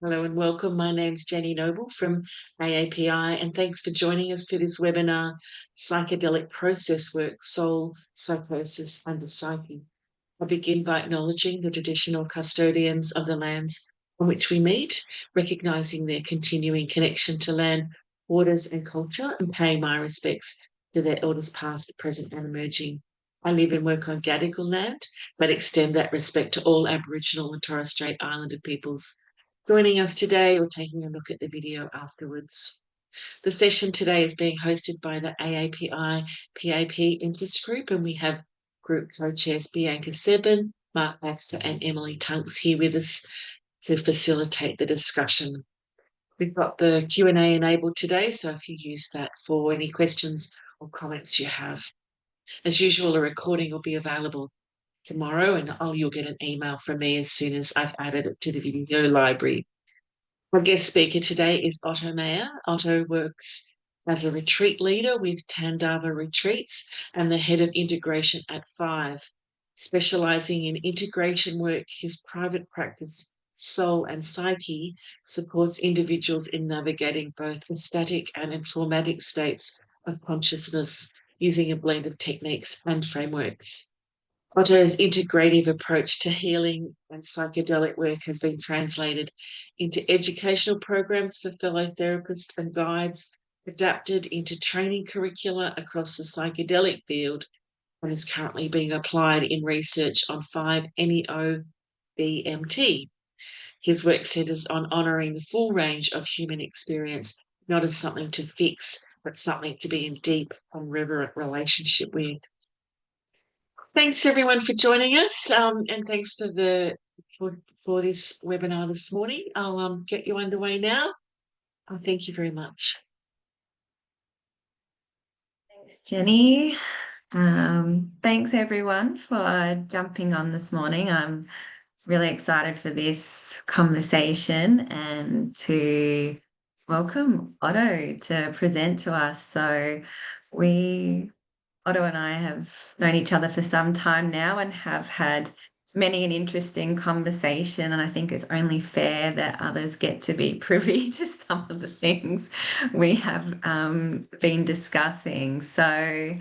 Hello and welcome. My name's Jenny Noble from AAPI, and thanks for joining us for this webinar, Psychedelic Process Work, Soul, Psychosis and the Psyche. I begin by acknowledging the traditional custodians of the lands on which we meet, recognising their continuing connection to land, waters and culture, and paying my respects to their elders past, present and emerging. I live and work on Gadigal land, but extend that respect to all Aboriginal and Torres Strait Islander peoples joining us today or taking a look at the video afterwards. The session today is being hosted by the AAPI PAP Interest Group, and we have group co-chairs Bianca Sebin, Mark Baxter and Emily Tunks here with us to facilitate the discussion. We've got the Q&A enabled today, so if you use that for any questions or comments you have. As usual, a recording will be available tomorrow, and you'll get an email from me as soon as I've added it to the video library. Our guest speaker today is Otto Mayer. Otto works as a retreat leader with Tandava Retreats and the head of integration at Five. Specialising in integration work, his private practice, Soul and Psyche, supports individuals in navigating both the static and traumatic states of consciousness using a blend of techniques and frameworks. Otto's integrative approach to healing and psychedelic work has been translated into educational programs for fellow therapists and guides, adapted into training curricula across the psychedelic field, and is currently being applied in research on 5-MeO-DMT. His work centres on honouring the full range of human experience, not as something to fix, but something to be in deep and reverent relationship with. Thanks everyone for joining us, and thanks for this webinar this morning. I'll get you underway now. Thank you very much. Thanks, Jenny. Thanks everyone for jumping on this morning. I'm really excited for this conversation and to welcome Otto to present to us. So Otto and I have known each other for some time now and have had many an interesting conversation, and I think it's only fair that others get to be privy to some of the things we have been discussing. So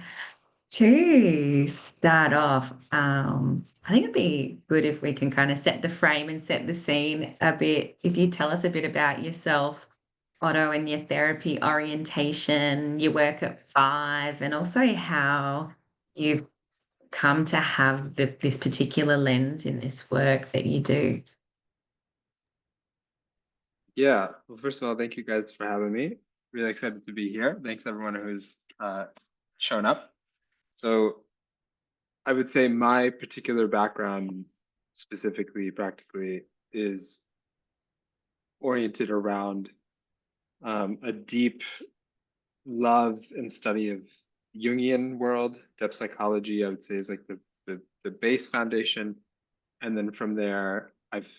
to start off, I think it'd be good if we can kind of set the frame and set the scene a bit. If you tell us a bit about yourself, Otto, and your therapy orientation, your work at Five, and also how you've come to have this particular lens in this work that you do. Yeah, well, first of all, thank you guys for having me. Really excited to be here. Thanks everyone who's shown up. So I would say my particular background, specifically, practically, is oriented around a deep love and study of Jungian world. Depth psychology, I would say, is like the base foundation. And then from there, I've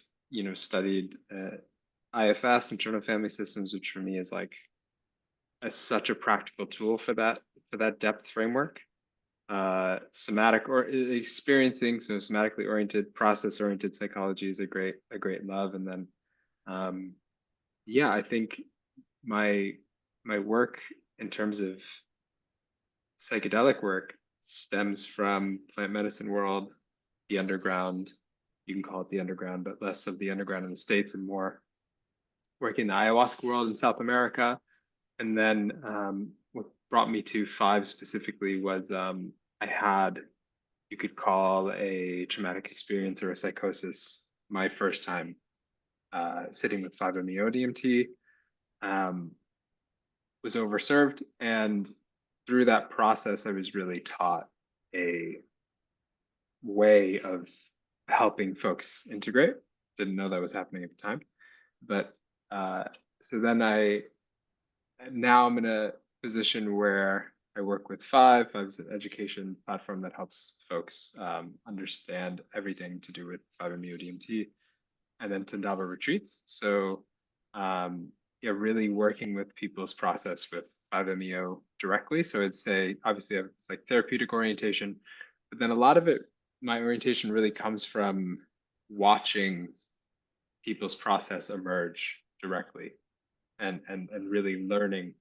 studied IFS, internal family systems, which for me is like such a practical tool for that depth framework. Somatic or experiencing, so somatically oriented, process oriented psychology is a great love. And then yeah, I think my work in terms of psychedelic work stems from plant medicine world, the underground. You can call it the underground, but less of the underground in the States and more working in the ayahuasca world in South America. And then what brought me to Five specifically was I had, you could call a traumatic experience or a psychosis my first time sitting with 5-MeO-DMT. Was overserved, and through that process I was really taught a way of helping folks integrate. Didn't know that was happening at the time, but so then now I'm in a position where I work with Five. Five's an education platform that helps folks understand everything to do with 5-MeO-DMT, and then Tandava Retreats. So yeah, really working with people's process with 5-MeO directly. So I'd say obviously it's like therapeutic orientation, but then a lot of it, my orientation really comes from watching people's process emerge directly, and really learning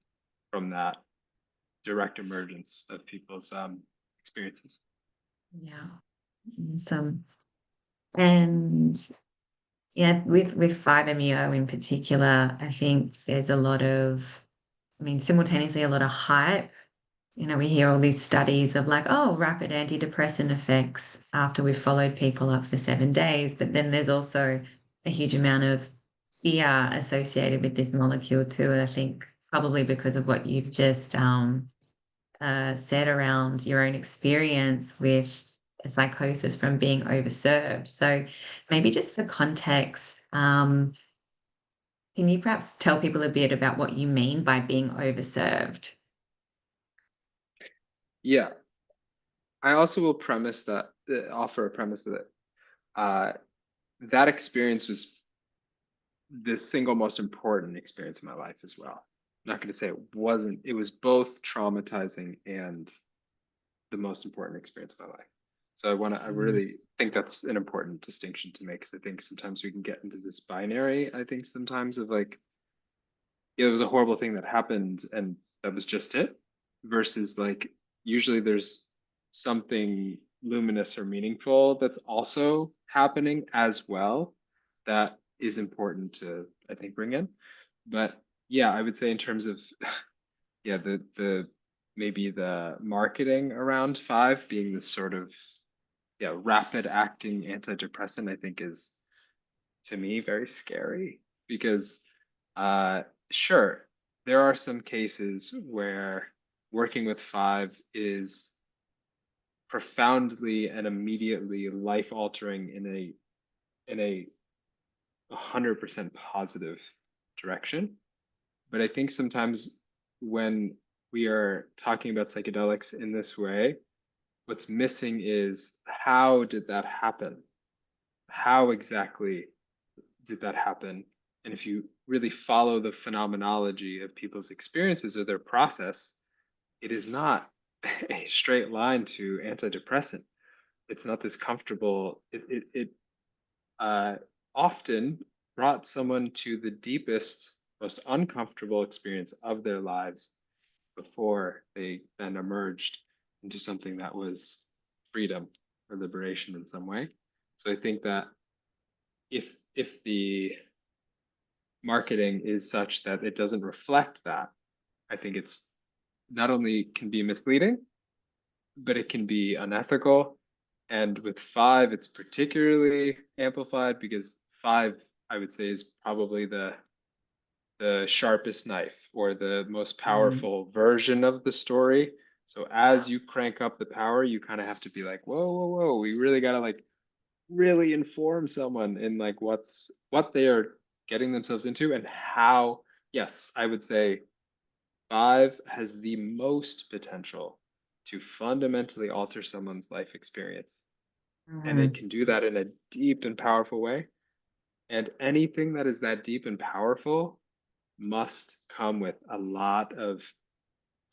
from that direct emergence of people's experiences. Yeah. Awesome. And yeah, with 5-MeO in particular, I think there's a lot of, I mean, simultaneously a lot of hype. You know, we hear all these studies of like, oh, rapid antidepressant effects after we've followed people up for 7 days. But then there's also a huge amount of fear associated with this molecule too. And I think probably because of what you've just said around your own experience with a psychosis from being overserved. So maybe just for context, can you perhaps tell people a bit about what you mean by being overserved? Yeah, I also will offer a premise that that experience was the single most important experience in my life as well. I'm not going to say it wasn't. It was both traumatizing and the most important experience of my life. So I really think that's an important distinction to make, because I think sometimes we can get into this binary, I think sometimes, of like, yeah, it was a horrible thing that happened and that was just it, versus like usually there's something luminous or meaningful that's also happening as well that is important to, I think, bring in. But yeah, I would say in terms of yeah, the maybe the marketing around 5 being this sort of, yeah, rapid acting antidepressant, I think is, to me, very scary, because sure, there are some cases where working with 5 is profoundly and immediately life altering in a 100% positive direction. But I think sometimes when we are talking about psychedelics in this way, what's missing is, how did that happen? How exactly did that happen? And if you really follow the phenomenology of people's experiences or their process, it is not a straight line to antidepressant. It's not this comfortable. It often brought someone to the deepest, most uncomfortable experience of their lives before they then emerged into something that was freedom or liberation in some way. So I think that if the marketing is such that it doesn't reflect that, I think it's not only can be misleading, but it can be unethical. And with 5, it's particularly amplified because 5, I would say, is probably the sharpest knife or the most powerful version of the story. So as you crank up the power, you kind of have to be like, whoa, whoa, whoa, we really gotta like really inform someone in like what they are getting themselves into and how. Yes, I would say 5 has the most potential to fundamentally alter someone's life experience. And it can do that in a deep and powerful way. And anything that is that deep and powerful must come with a lot of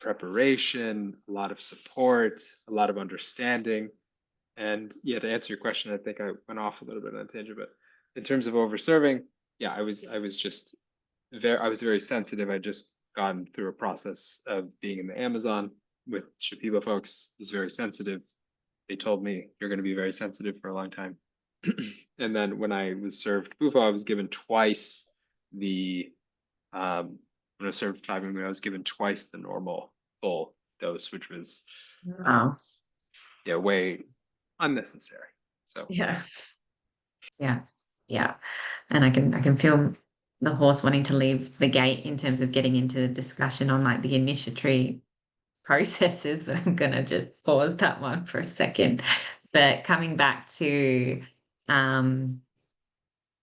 preparation, a lot of support, a lot of understanding. And yeah, to answer your question, I think I went off a little bit on a tangent, but in terms of overserving, yeah, I was just I was very sensitive. I just gone through a process of being in the Amazon with Shipibo folks. Was very sensitive. They told me you're going to be very sensitive for a long time. And then when I was served Bufo, I was given twice the when I was served 5-MeO, I was given twice the normal full dose, which was Wow. yeah, way unnecessary. So Yeah. Yeah. Yeah. And I can feel the horse wanting to leave the gate in terms of getting into the discussion on like the initiatory processes, but I'm gonna just pause that one for a second. But coming back to um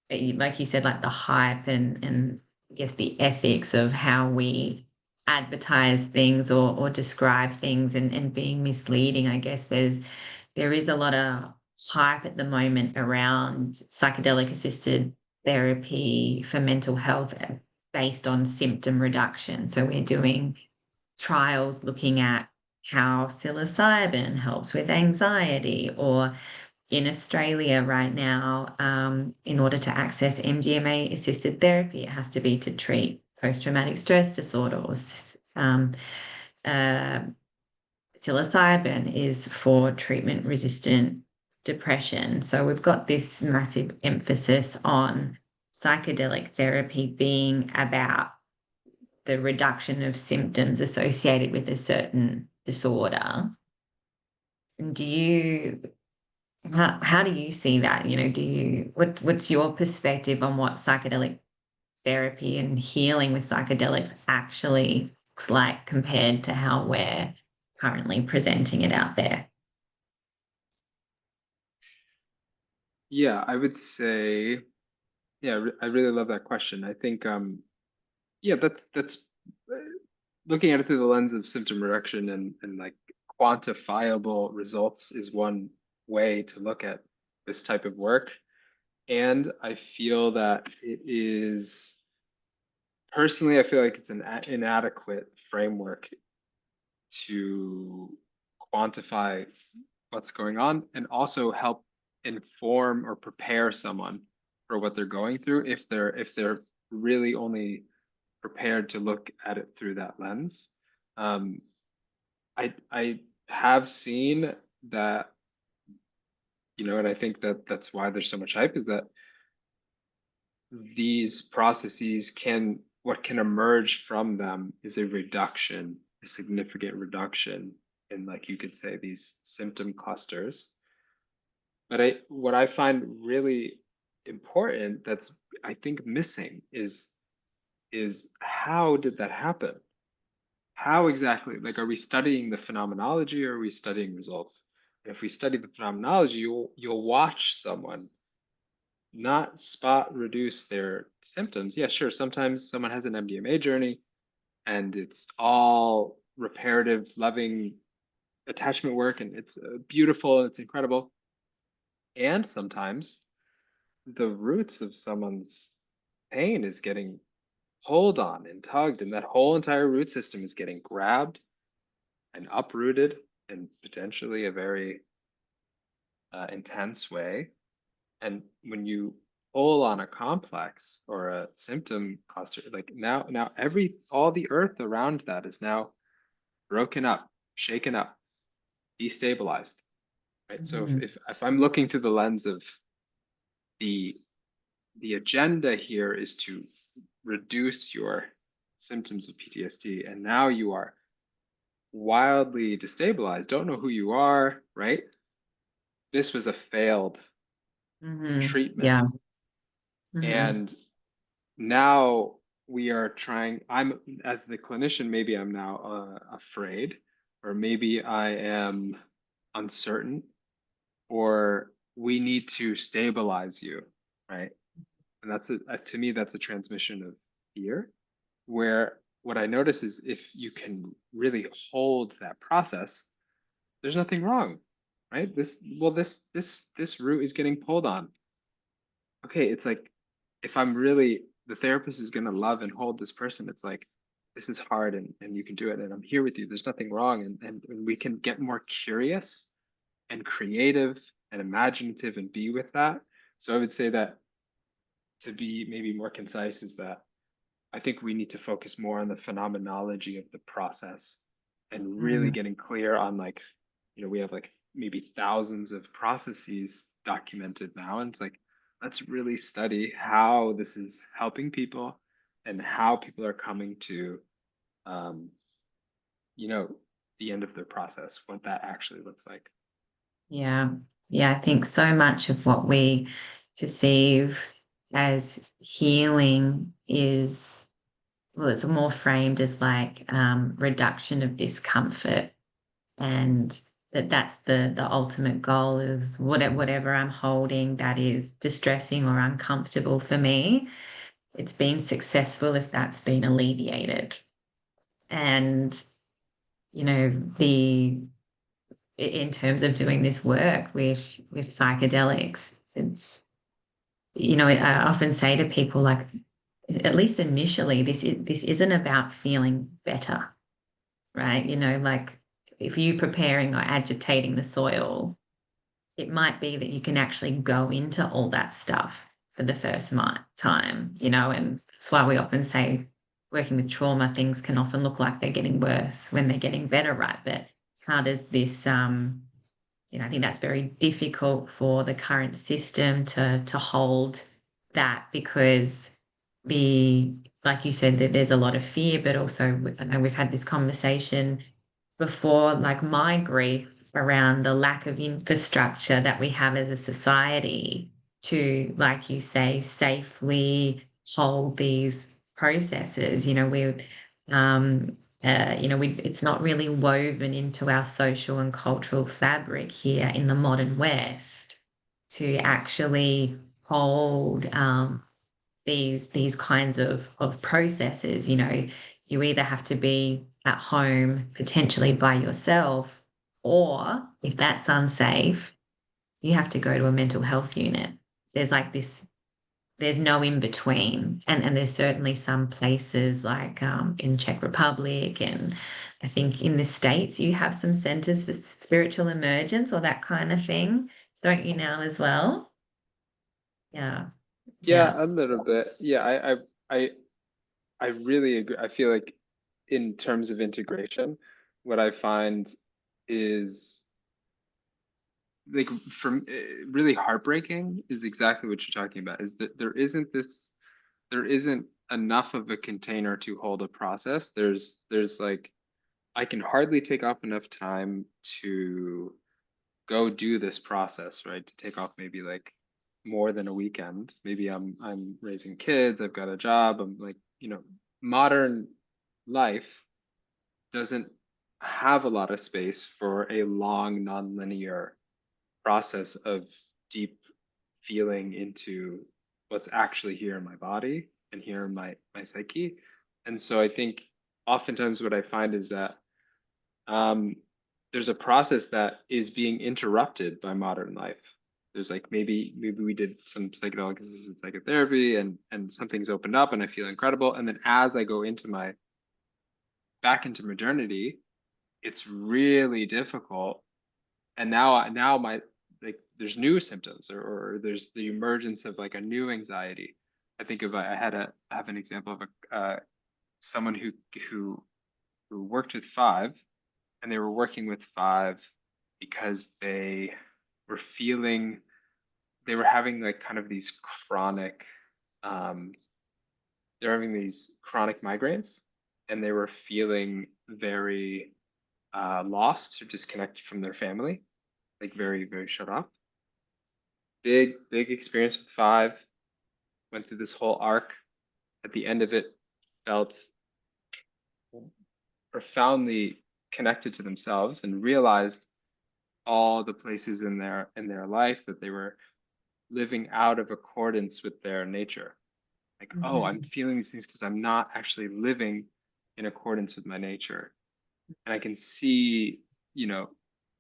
like you said, like the hype and I guess the ethics of how we advertise things or describe things and being misleading. I guess there is a lot of hype at the moment around psychedelic assisted therapy for mental health based on symptom reduction. So we're doing trials looking at how psilocybin helps with anxiety or in Australia right now, in order to access MDMA assisted therapy, it has to be to treat post-traumatic stress disorder, or psilocybin is for treatment-resistant depression. So we've got this massive emphasis on psychedelic therapy being about the reduction of symptoms associated with a certain disorder. How do you see that? What's your perspective on what psychedelic therapy and healing with psychedelics actually looks like compared to how we're currently presenting it out there? Yeah, I would say, yeah, I really love that question. I think, yeah, that's looking at it through the lens of symptom reduction and like quantifiable results is one way to look at this type of work. And I feel that it is, personally, I feel like it's an inadequate framework to quantify what's going on and also help inform or prepare someone for what they're going through if they're really only prepared to look at it through that lens. I have seen that, and I think that that's why there's so much hype, is that these processes what can emerge from them is a significant reduction in, like you could say, these symptom clusters. But what I find really important that's I think missing is how did that happen? How exactly? Like, are we studying the phenomenology or are we studying results? And if we study the phenomenology, you'll watch someone not spot reduce their symptoms. Yeah, sure. Sometimes someone has an MDMA journey and it's all reparative, loving attachment work, and it's beautiful and it's incredible. And sometimes the roots of someone's pain is getting pulled on and tugged, and that whole entire root system is getting grabbed and uprooted in potentially a very intense way. And when you pull on a complex or a symptom cluster, like now all the earth around that is now broken up, shaken up, destabilized. Right. So if I'm looking through the lens of the agenda here is to reduce your symptoms of PTSD, and now you are wildly destabilized, don't know who you are, right? This was a failed treatment. Yeah. And now we are trying, as the clinician, maybe I'm now afraid, or maybe I am uncertain, or we need to stabilize you, right? And that's to me, that's a transmission of fear, where what I notice is if you can really hold that process, there's nothing wrong, right? This root is getting pulled on. Okay, it's like if I'm really, the therapist is gonna love and hold this person, it's like this is hard and you can do it and I'm here with you. There's nothing wrong, and we can get more curious and creative and imaginative and be with that. So I would say that, to be maybe more concise, is that I think we need to focus more on the phenomenology of the process and really getting clear on, like, we have like maybe thousands of processes documented now. And it's like, let's really study how this is helping people and how people are coming to, you know, the end of their process, what that actually looks like. Yeah. Yeah. I think so much of what we perceive as healing is, well, it's more framed as like reduction of discomfort, and that's the ultimate goal is whatever I'm holding that is distressing or uncomfortable for me, it's been successful if that's been alleviated. And the in terms of doing this work with psychedelics, it's I often say to people, like, at least initially, this isn't about feeling better, right? Like if you're preparing or agitating the soil, it might be that you can actually go into all that stuff for the first time, and that's why we often say working with trauma, things can often look like they're getting worse when they're getting better, right? But how does this, I think that's very difficult for the current system to hold that, because like you said, that there's a lot of fear, but also I know we've had this conversation before, like my grief around the lack of infrastructure that we have as a society to, like you say, safely hold these processes. It's not really woven into our social and cultural fabric here in the modern West to actually hold these kinds of processes. You either have to be at home potentially by yourself, or if that's unsafe, you have to go to a mental health unit. There's like this, there's no in between. And there's certainly some places like in Czech Republic, and I think in the States, you have some centers for spiritual emergence or that kind of thing, don't you now as well? Yeah. Yeah, Yeah. a little bit. Yeah, I I really agree. I feel like in terms of integration, what I find is like from really heartbreaking is exactly what you're talking about, is that there isn't enough of a container to hold a process. There's like I can hardly take off enough time to go do this process, right? To take off maybe like more than a weekend. Maybe I'm raising kids, I've got a job, I'm like, modern life doesn't have a lot of space for a long, nonlinear process of deep feeling into what's actually here in my body and here in my psyche. And so I think oftentimes what I find is that um, there's a process that is being interrupted by modern life. There's like maybe we did some psychedelic assisted psychotherapy and something's opened up and I feel incredible. And then as I go into my back into modernity, it's really difficult. And now my like there's new symptoms or there's the emergence of like a new anxiety. I think of I have an example of a someone who who worked with five, and they were working with five because were feeling they were having like kind of these chronic um they're having these chronic migraines, and they were feeling very lost or disconnected from their family, like very very shut off. Big experience with five, went through this whole arc. At the end of it, felt profoundly connected to themselves and realized all the places in their life that they were living out of accordance with their nature. Like, oh, I'm Mhm. feeling these things because I'm not actually living in accordance with my nature. And I can see,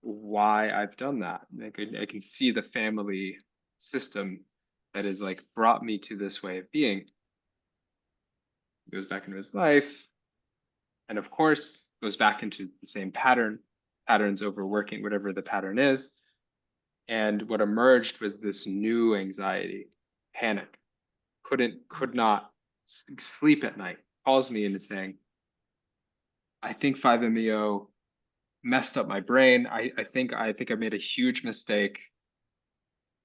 why I've done that. I can see the family system that has like brought me to this way of being. He goes back into his life, and of course goes back into the same patterns overworking, whatever the pattern is. And what emerged was this new anxiety, panic, could not sleep at night, calls me into saying, I think 5-MeO messed up my brain. I think I made a huge mistake.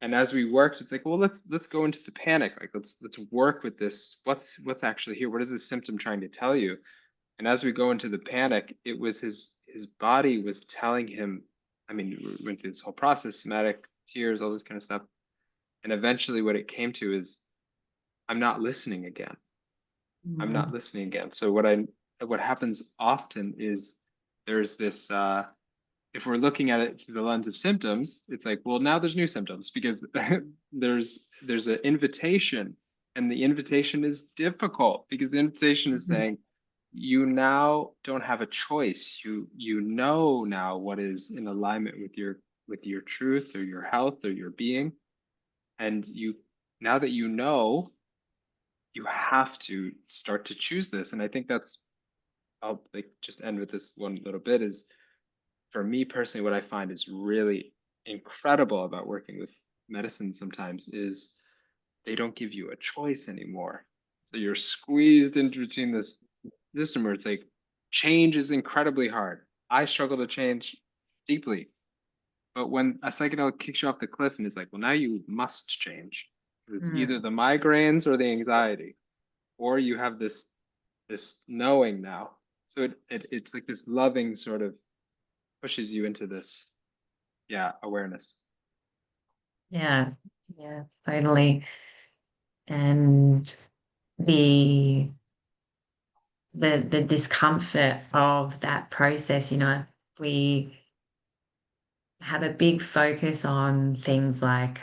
And as we worked, it's like, well, let's go into the panic. Like let's work with this. What's actually here? What is this symptom trying to tell you? And as we go into the panic, it was his body was telling him, I mean, we went through this whole process, somatic, tears, all this kind of stuff. And eventually what it came to is, I'm not listening again. I'm not Mhm. listening again. So what happens often is there's this if we're looking at it through the lens of symptoms, it's like, well, now there's new symptoms because there's an invitation, and the invitation is difficult because the invitation is Mhm. saying you now don't have a choice. You know now what is in alignment with your truth or your health or your being, and you now that you know, you have to start to choose this. And I think that's I'll like just end with this one little bit is for me personally, what I find is really incredible about working with medicine sometimes is they don't give you a choice anymore. So you're squeezed in between this system where it's like change is incredibly hard. I struggle to change deeply. But when a psychedelic kicks you off the cliff and is like, well, now you must change. It's either the migraines or the anxiety, or you have this knowing now. So it's like this loving sort of pushes you into this, awareness. Yeah, yeah, totally. And the the discomfort of that process, we have a big focus on things like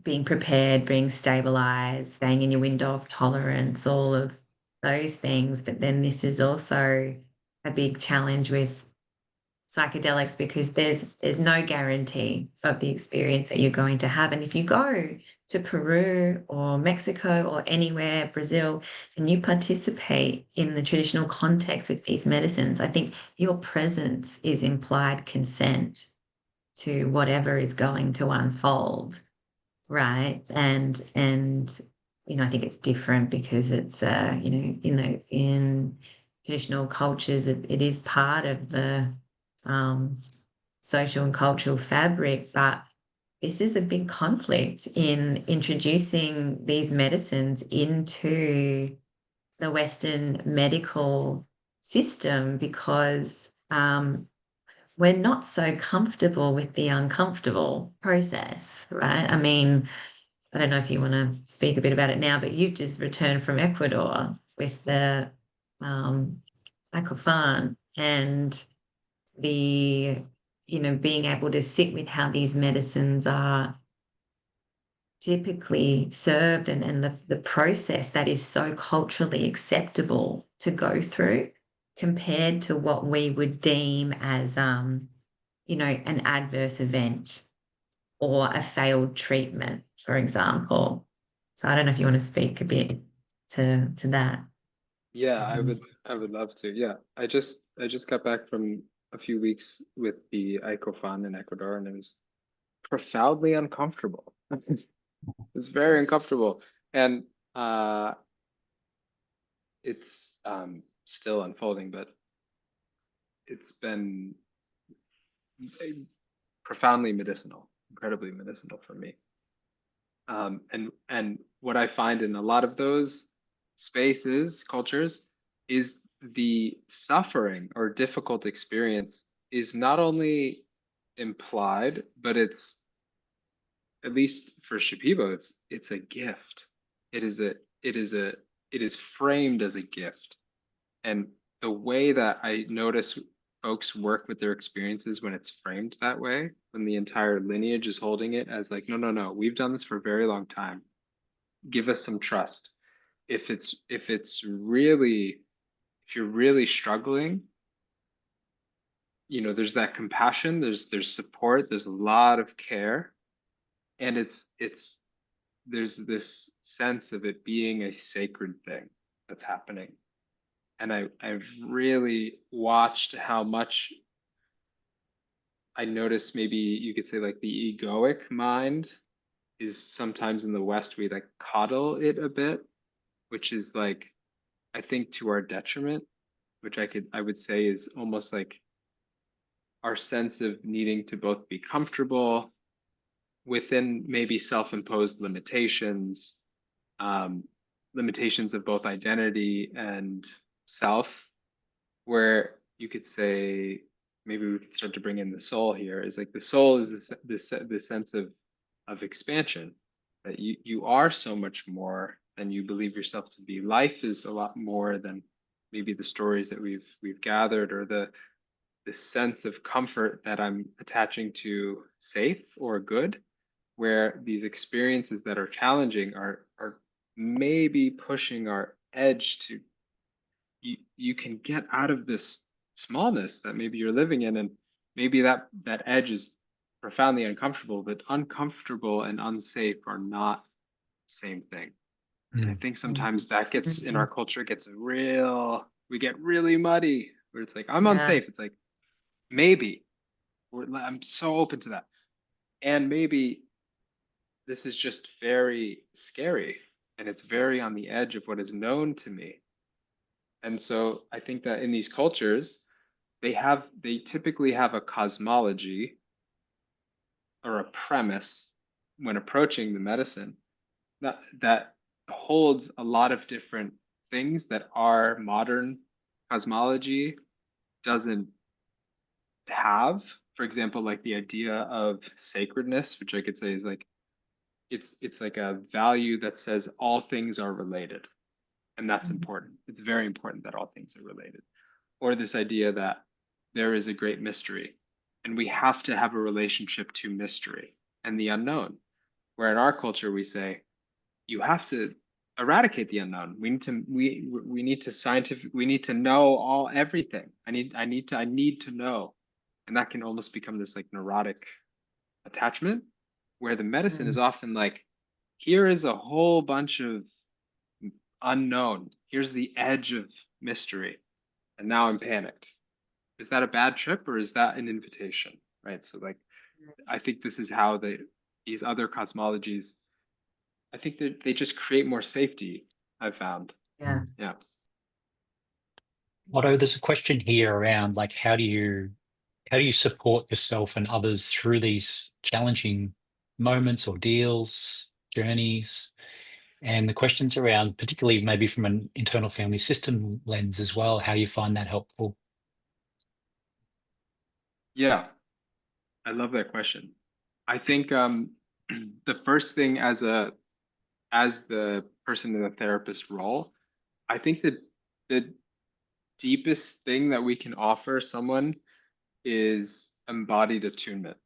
being prepared, being stabilized, staying in your window of tolerance, all of those things. But then this is also a big challenge with psychedelics because there's no guarantee of the experience that you're going to have. And if you go to Peru or Mexico or anywhere, Brazil, and you participate in the traditional context with these medicines, I think your presence is implied consent to whatever is going to unfold, right? And I think it's different because it's in traditional cultures, it is part of the social and cultural fabric, but this is a big conflict in introducing these medicines into the Western medical system because we're not so comfortable with the uncomfortable process, right? I mean, I don't know if you want to speak a bit about it now, but you've just returned from Ecuador with the Icofan and the, being able to sit with how these medicines are typically served and the process that is so culturally acceptable to go through compared to what we would deem as, an adverse event or a failed treatment, for example. So I don't know if you want to speak a bit to that. Yeah, I would love to. Yeah. I just got back from a few weeks with the Icofan in Ecuador, and it was profoundly uncomfortable. It's very uncomfortable. And it's still unfolding, but it's been profoundly medicinal, incredibly medicinal for me. And what I find in a lot of those spaces, cultures, is the suffering or difficult experience is not only implied, but it's, at least for Shipibo, it's a gift. It is a it is a it is framed as a gift. And the way that I notice folks work with their experiences when it's framed that way, when the entire lineage is holding it as like, no, no, no, we've done this for a very long time. Give us some trust. If you're really struggling, there's that compassion, there's support, there's a lot of care, and there's this sense of it being a sacred thing that's happening. And I've really watched how much I notice, maybe you could say like the egoic mind is sometimes in the West, we like coddle it a bit, which is like, I think to our detriment, which I would say is almost like our sense of needing to both be comfortable within maybe self-imposed limitations, limitations of both identity and self, where you could say, maybe we could start to bring in the soul here, is like the soul is this sense of expansion, that you are so much more than you believe yourself to be. Life is a lot more than maybe the stories that we've gathered, or the sense of comfort that I'm attaching to safe or good, where these experiences that are challenging are maybe pushing our edge to, you can get out of this smallness that maybe you're living in, and maybe that edge is profoundly uncomfortable, but uncomfortable and unsafe are not the same thing. And I think sometimes that gets in our culture, we get really muddy, where it's like, I'm Yeah. unsafe. It's like, maybe, I'm so open to that. And maybe this is just very scary and it's very on the edge of what is known to me. And so I think that in these cultures, they typically have a cosmology or a premise when approaching the medicine that holds a lot of different things that our modern cosmology doesn't have. For example, like the idea of sacredness, which I could say is like it's like a value that says all things are related, and that's important. It's very important that all things are related. Or this idea that there is a great mystery, and we have to have a relationship to mystery and the unknown. Where in our culture we say you have to eradicate the unknown. We need to scientific. We need to know all everything. I need to know, and that can almost become this like neurotic attachment, where the medicine is often like, here is a whole bunch of unknown. Here's the edge of mystery, and now I'm panicked. Is that a bad trip or is that an invitation? Right. So like, I think this is how these other cosmologies, I think that they just create more safety, I've found. Yeah. Yeah. Otto, there's a question here around like how do you support yourself and others through these challenging moments, ordeals, journeys? And the questions around, particularly maybe from an internal family system lens as well, how you find that helpful. Yeah. I love that question. I think the first thing as the person in the therapist role, I think that the deepest thing that we can offer someone is embodied attunement,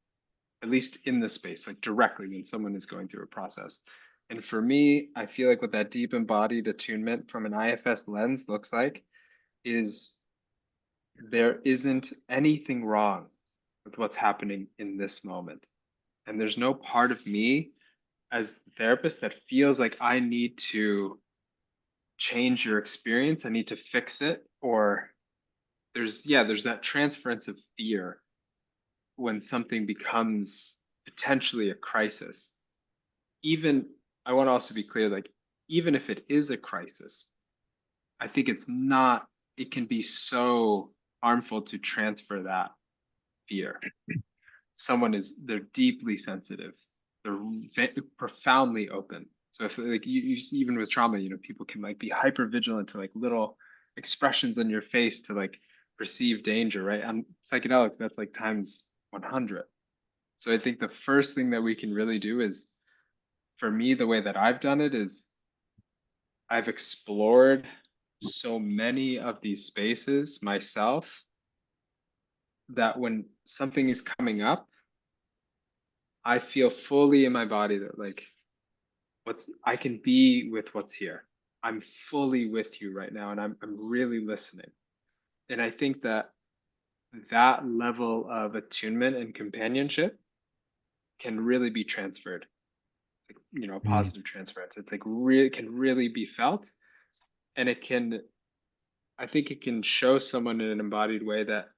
at least in the space, like directly when someone is going through a process. And for me, I feel like what that deep embodied attunement from an IFS lens looks like is there isn't anything wrong with what's happening in this moment. And there's no part of me as the therapist that feels like I need to change your experience, I need to fix it, or there's that transference of fear when something becomes potentially a crisis. Even I want to also be clear, like even if it is a crisis, I think it can be so harmful to transfer that fear. They're deeply sensitive, they're profoundly open. So if like you see, even with trauma, people can like be hyper vigilant to like little expressions on your face to like perceive danger, right? On psychedelics, that's like times 100. So I think the first thing that we can really do is, for me, the way that I've done it is I've explored so many of these spaces myself that when something is coming up, I feel fully in my body that like I can be with what's here. I'm fully with you right now and I'm really listening. And I think that level of attunement and companionship can really be transferred. Like, positive transference. It's like really can really be felt, and I think it can show someone in an embodied way that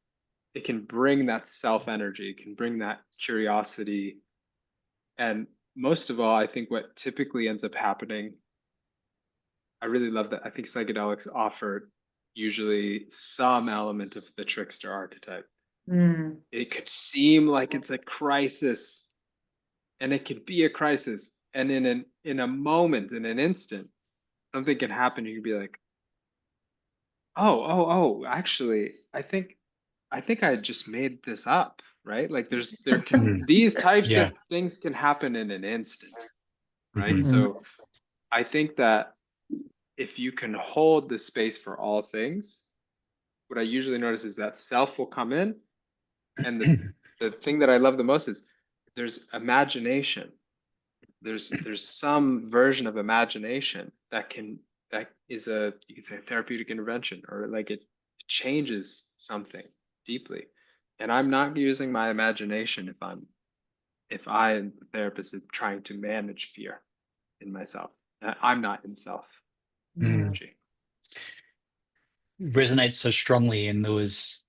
it can bring that self energy, it can bring that curiosity. And most of all, I think what typically ends up happening, I really love that. I think psychedelics offer usually some element of the trickster archetype. It could seem like it's a crisis, and it could be a crisis. And in a moment, in an instant, something can happen. You can be like, oh, actually, I think I just made this up, right? Like these types of things can happen in an instant, right? So I think that if you can hold the space for all things, what I usually notice is that self will come in, and the thing that I love the most is there's imagination. There's some version of imagination that is you could say a therapeutic intervention, or like it changes something deeply. And I'm not using my imagination if I and the therapist is trying to manage fear in myself. I'm not in self energy. Resonates so strongly, and there was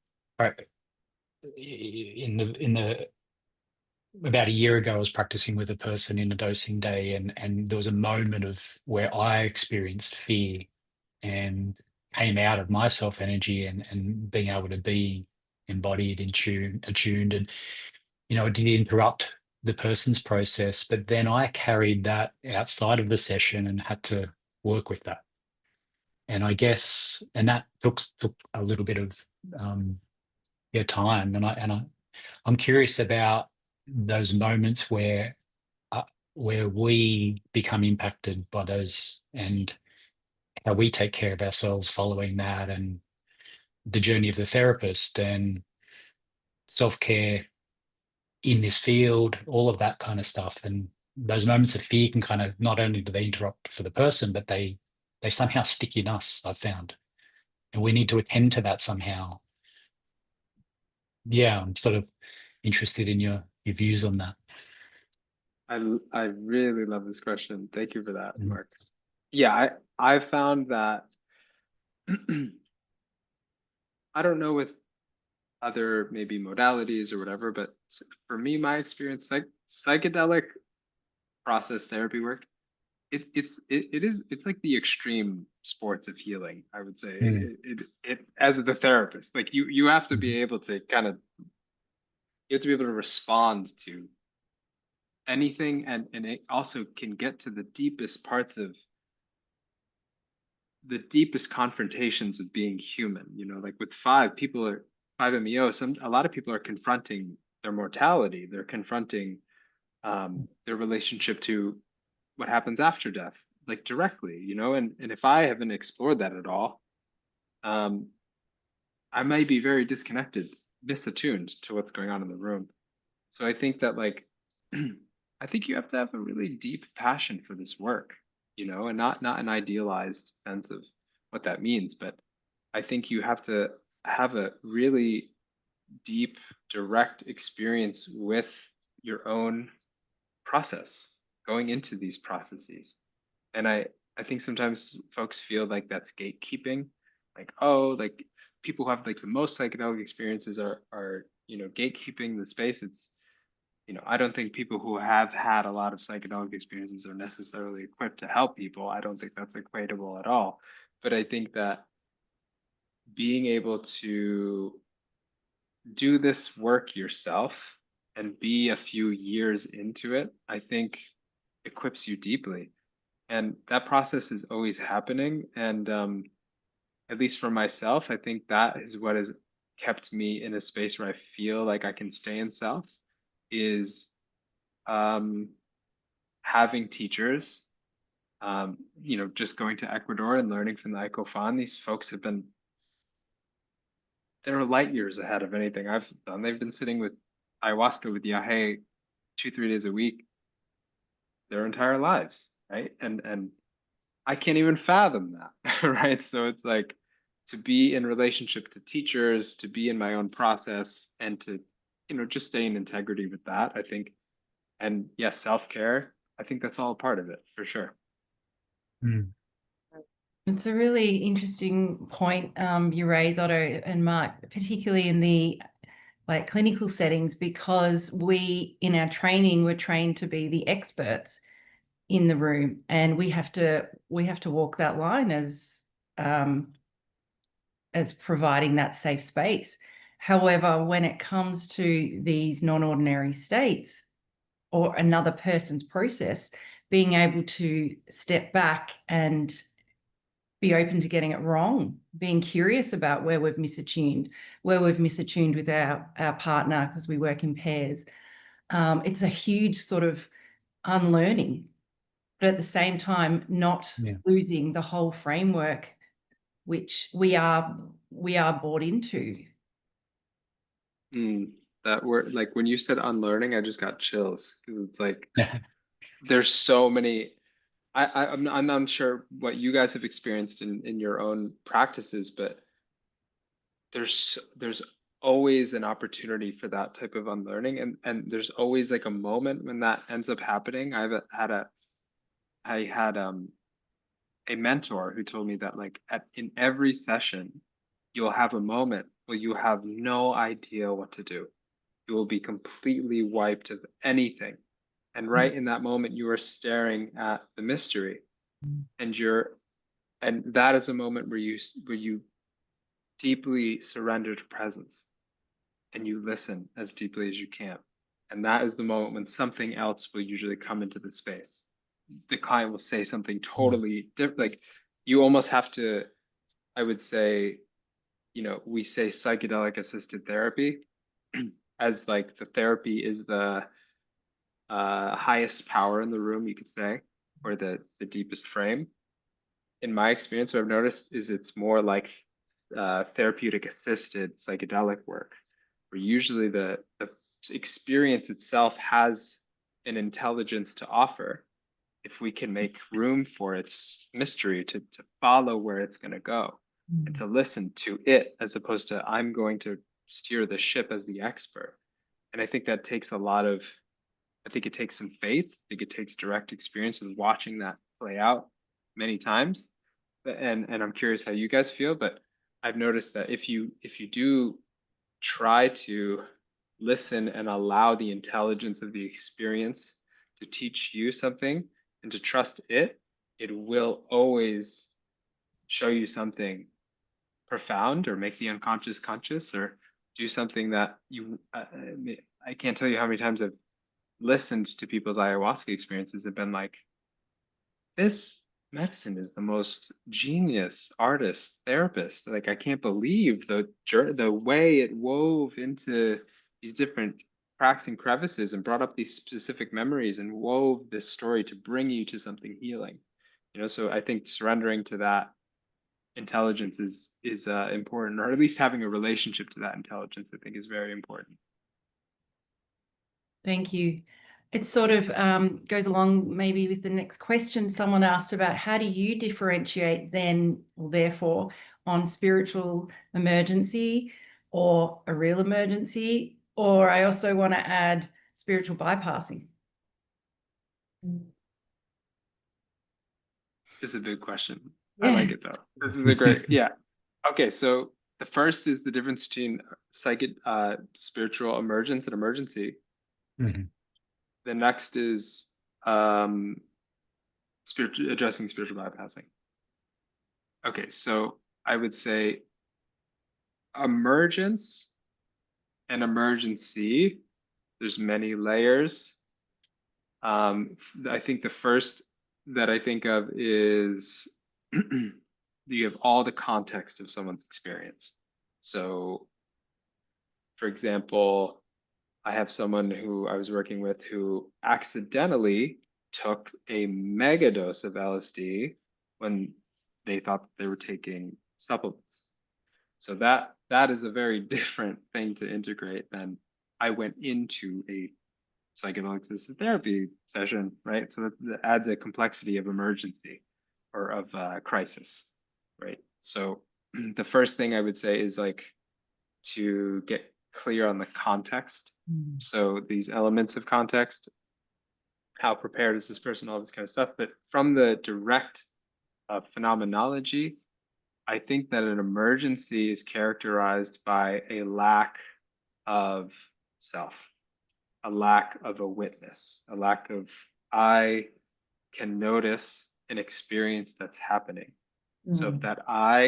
in the about a year ago, I was practicing with a person in a dosing day, and there was a moment of where I experienced fear and came out of my self energy and being able to be embodied in attuned, and it did interrupt the person's process, but then I carried that outside of the session and had to work with that. And I guess, and that took a little bit of time. I'm curious about those moments where we become impacted by those, and how we take care of ourselves following that, and the journey of the therapist and self-care in this field, all of that kind of stuff. And those moments of fear can kind of, not only do they interrupt for the person, but they somehow stick in us, I've found. And we need to attend to that somehow. Yeah, I'm sort of interested in your views on that. I really love this question. Thank you for that, Mhm. Mark. Yeah, I found that I don't know with other maybe modalities or whatever, but for me, my experience, psychedelic process therapy work, it's like the extreme sports of healing, I would say. Mm. It as the therapist, like you have to Mhm. be able to you have to be able to respond to anything, and it also can get to the deepest parts of the deepest confrontations with being human. Like with 5-MeO, a lot of people are confronting their mortality. They're confronting their relationship to what happens after death, like directly, and if I haven't explored that at all, um, I might be very disconnected, misattuned to what's going on in the room. So I think that like I think you have to have a really deep passion for this work, and not an idealized sense of what that means, but I think you have to have a really deep, direct experience with your own process, going into these processes. And I think sometimes folks feel like that's gatekeeping, like, oh, like people who have like the most psychedelic experiences are gatekeeping the space. It's I don't think people who have had a lot of psychedelic experiences are necessarily equipped to help people. I don't think that's equatable at all. But I think that being able to do this work yourself and be a few years into it, I think equips you deeply. And that process is always happening. And at least for myself, I think that is what has kept me in a space where I feel like I can stay in self, is um, having teachers, just going to Ecuador and learning from the Icofan. These folks they're light years ahead of anything I've done. They've been sitting with ayahuasca with Yahe 2-3 days a week their entire lives, right? And I can't even fathom that, right? So it's like to be in relationship to teachers, to be in my own process, and to, just stay in integrity with that, I think. And yes, self-care, I think that's all a part of it for sure. Mm. It's a really interesting point you raise, Otto and Mark, particularly in the clinical settings, because we in our training we're trained to be the experts in the room, and we have to walk that line as providing that safe space. However, when it comes to these non-ordinary states or another person's process, being able to step back and be open to getting it wrong, being curious about where we've misattuned with our partner, because we work in pairs. It's a huge sort of unlearning, but at the same time, not losing the whole framework which we are bought into. That word, like when you said unlearning, I just got chills, because it's like there's so many. I'm not sure what you guys have experienced in your own practices, but there's always an opportunity for that type of unlearning, and there's always like a moment when that ends up happening. I had a mentor who told me that like in every session you'll have a moment will you have no idea what to do. You will be completely wiped of anything. And right in that moment, you are staring at the mystery, and that is a moment where you deeply surrender to presence, and you listen as deeply as you can. And that is the moment when something else will usually come into the space. The client will say something totally different. Like, you almost have to, I would say, we say psychedelic assisted therapy as like the therapy is the highest power in the room, you could say, or the deepest frame. In my experience, what I've noticed is it's more like therapeutic assisted psychedelic work, where usually the experience itself has an intelligence to offer if we can make room for its mystery to follow where it's going to go and to listen to it, as opposed to I'm going to steer the ship as the expert. And I think that takes I think it takes some faith. I think it takes direct experience of watching that play out many times. And I'm curious how you guys feel, but I've noticed that if you do try to listen and allow the intelligence of the experience to teach you something and to trust it, it will always show you something profound or make the unconscious conscious or do something that I can't tell you how many times I've listened to people's ayahuasca experiences have been like, this medicine is the most genius artist therapist. Like, I can't believe the way it wove into these different cracks and crevices and brought up these specific memories and wove this story to bring you to something healing. So I think surrendering to that intelligence is important, or at least having a relationship to that intelligence, I think, is very important. Thank you. It sort of goes along maybe with the next question. Someone asked about how do you differentiate then, or therefore, on spiritual emergency or a real emergency? Or I also want to add spiritual bypassing. It's a big question. Yeah. I like it though. This is a great, yeah. Okay, so the first is the difference between spiritual emergence and emergency. Mhm. The next is addressing spiritual bypassing. Okay, so I would say emergence and emergency, there's many layers. I think the first that I think of is you have all the context of someone's experience. So, for example, I have someone who I was working with who accidentally took a mega dose of LSD when they thought that they were taking supplements. So that is a very different thing to integrate than I went into a psychedelic assisted therapy session, right? So that adds a complexity of emergency or of crisis, right? So the first thing I would say is like to get clear on the context. So these elements of context, how prepared is this person, all this kind of stuff. But from the direct phenomenology, I think that an emergency is characterized by a lack of self, a lack of a witness, a lack of I can notice an experience that's happening. So if that I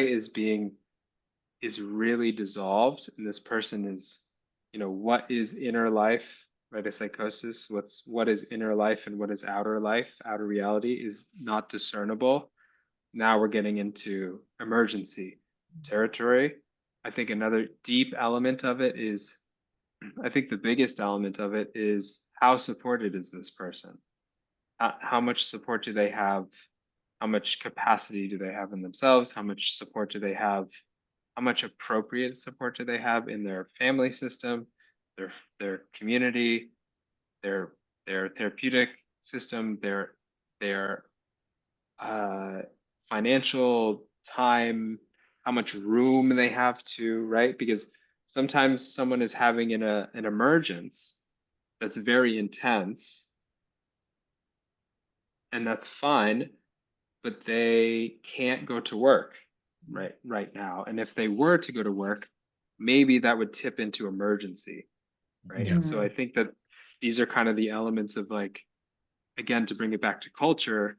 is really dissolved and this person is, what is inner life, right? A psychosis, what is inner life and what is outer life, outer reality is not discernible. Now we're getting into emergency territory. I think another deep element of it is, I think the biggest element of it is how supported is this person? How much support do they have? How much capacity do they have in themselves? How much support do they have? How much appropriate support do they have in their family system, their community, their therapeutic system, their financial time, how much room they have to, right? Because sometimes someone is having an emergence that's very intense, and that's fine, but they can't go to work right now. And if they were to go to work, maybe that would tip into emergency, right? Yeah. So I think that these are kind of the elements of like, again, to bring it back to culture,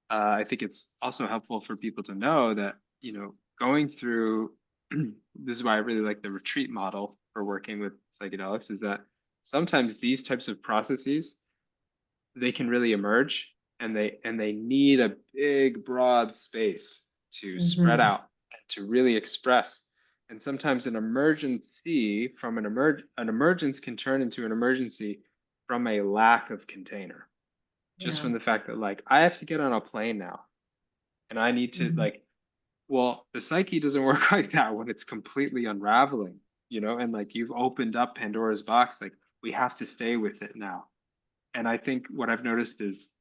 I think it's also helpful for people to know that, you know, going through, this is why I really like the retreat model for working with psychedelics, is that sometimes these types of processes, they can really emerge, and they need a big, broad space to spread Mhm. out and to really express. And sometimes an emergency from an emergence can turn into an emergency from a lack of container. Just Yeah. from the fact that like I have to get on a plane now and I need to Mhm. like, well, the psyche doesn't work like that when it's completely unraveling, you know, and like you've opened up Pandora's box, like we have to stay with it now. And I think what I've noticed is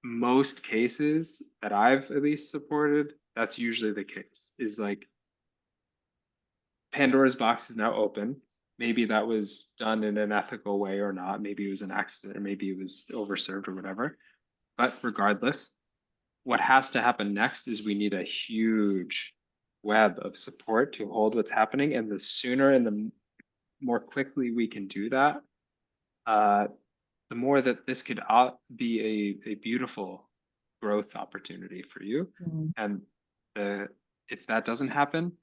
most cases that I've at least supported, that's usually the case, is like Pandora's box is now open. Maybe that was done in an ethical way or not. Maybe it was an accident, or maybe it was overserved or whatever. But regardless, what has to happen next is we need a huge web of support to hold what's happening. And the sooner and the more quickly we can do that, the more that this could be a beautiful growth opportunity for you. Mm. And if that doesn't happen,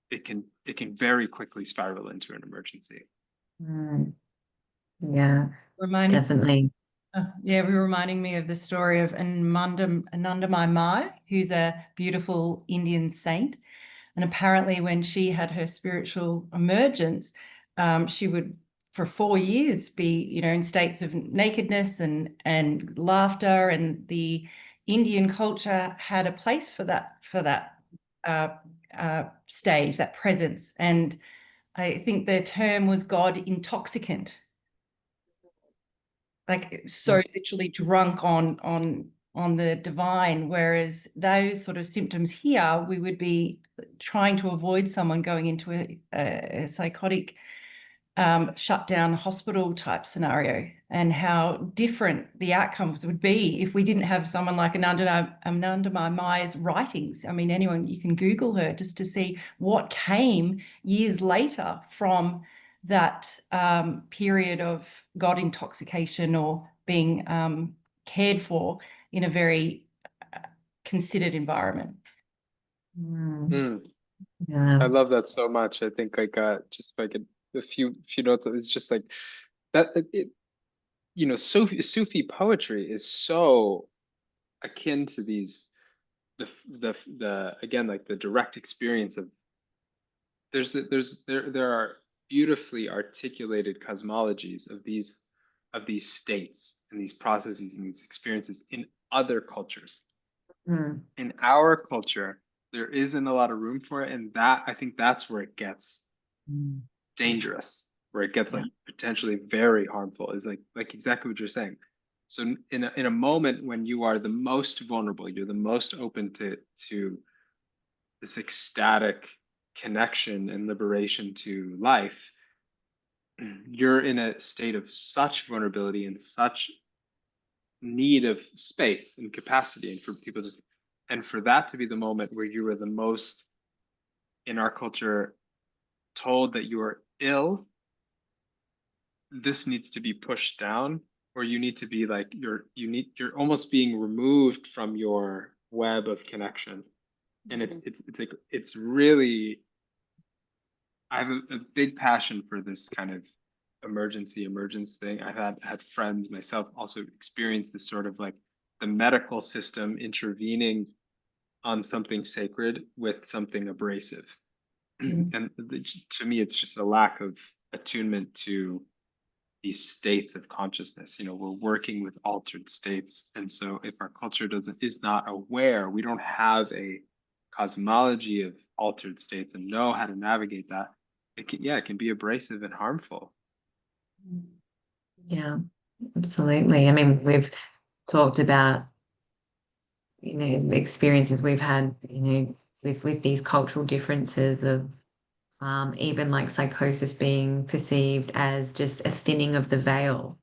it can very quickly spiral into an emergency. Mm. Yeah, Reminding, definitely. yeah, we're reminding me of the story of Anandamai Mai, who's a beautiful Indian saint. And apparently, when she had her spiritual emergence, she would, for 4 years, be, you know, in states of nakedness and laughter. And the Indian culture had a place for that stage, that presence. And I think the term was God intoxicant, like so literally drunk on the divine, whereas those sort of symptoms here, we would be trying to avoid someone going into a psychotic shut down hospital type scenario, and how different the outcomes would be if we didn't have someone like Anandamai Mai's writings. I mean, anyone, you can Google her just to see what came years later from that period of God intoxication, or being cared for in a very considered environment. Mm. Yeah. I love that so much. I think like just like a few notes. It's just like that. You know, Sufi poetry is so akin to these the again, like the direct experience of there are beautifully articulated cosmologies of these states and these processes and these experiences in other cultures. Mm. In our culture, there isn't a lot of room for it, and that I think that's where it gets Mm. dangerous, where it gets Yeah. like potentially very harmful, is like exactly what you're saying. So in a moment when you are the most vulnerable, you're the most open to this ecstatic connection and liberation to life, you're in a state of such vulnerability and such need of space and capacity, and for people to, and for that to be the moment where you are the most, in our culture, told that you are ill, this needs to be pushed down, or you need to be like you're almost being removed from your web of connection. And it's like it's really, I have a big passion for this kind of emergence thing. I've had friends myself also experience this sort of like the medical system intervening on something sacred with something abrasive. Mm. And to me, it's just a lack of attunement to these states of consciousness. You know, we're working with altered states. And so if our culture is not aware, we don't have a cosmology of altered states and know how to navigate that, it can be abrasive and harmful. Yeah, absolutely. I mean, we've talked about, the experiences we've had, with these cultural differences of even like psychosis being perceived as just a thinning of the veil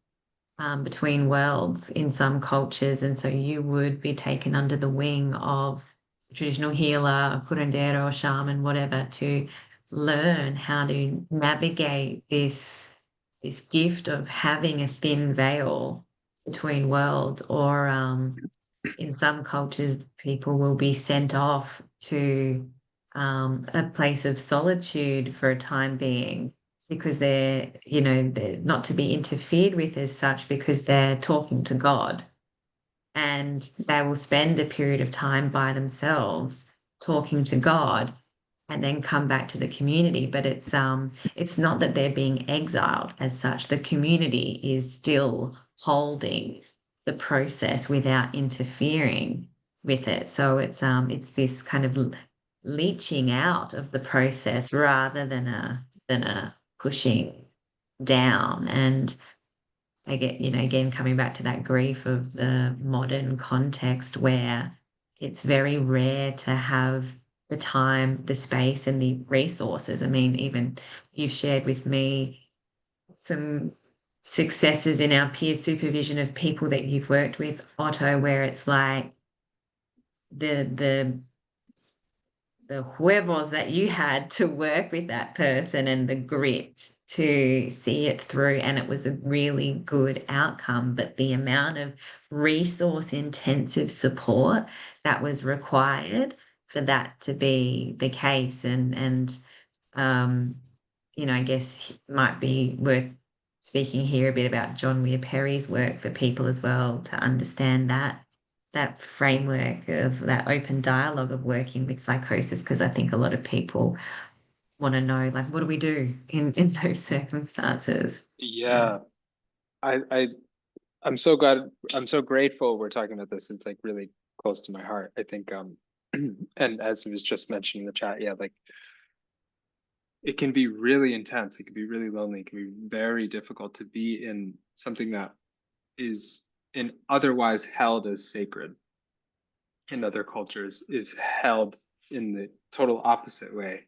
between worlds in some cultures. And so you would be taken under the wing of a traditional healer, a curandero, shaman, whatever, to learn how to navigate this gift of having a thin veil between worlds, or in some cultures, people will be sent off to a place of solitude for a time being, because they're not to be interfered with as such, because they're talking to God, and they will spend a period of time by themselves talking to God and then come back to the community. But it's not that they're being exiled as such. The community is still holding the process without interfering with it. So it's this kind of leaching out of the process rather than a pushing down. And I get, again, coming back to that grief of the modern context where it's very rare to have the time, the space, and the resources. I mean, even you've shared with me some successes in our peer supervision of people that you've worked with, Otto, where it's like the huevos that you had to work with that person and the grit to see it through, and it was a really good outcome. But the amount of resource intensive support that was required for that to be the case, and I guess it might be worth speaking here a bit about John Weir Perry's work for people as well, to understand that framework of that open dialogue of working with psychosis, because I think a lot of people want to know, like, what do we do in those circumstances? Yeah, I'm so glad, I'm so grateful we're talking about this. It's like really close to my heart. I think and as was just mentioned in the chat, yeah, like it can be really intense, it can be really lonely, it can be very difficult to be in something that is otherwise held as sacred in other cultures, is held in the total opposite way.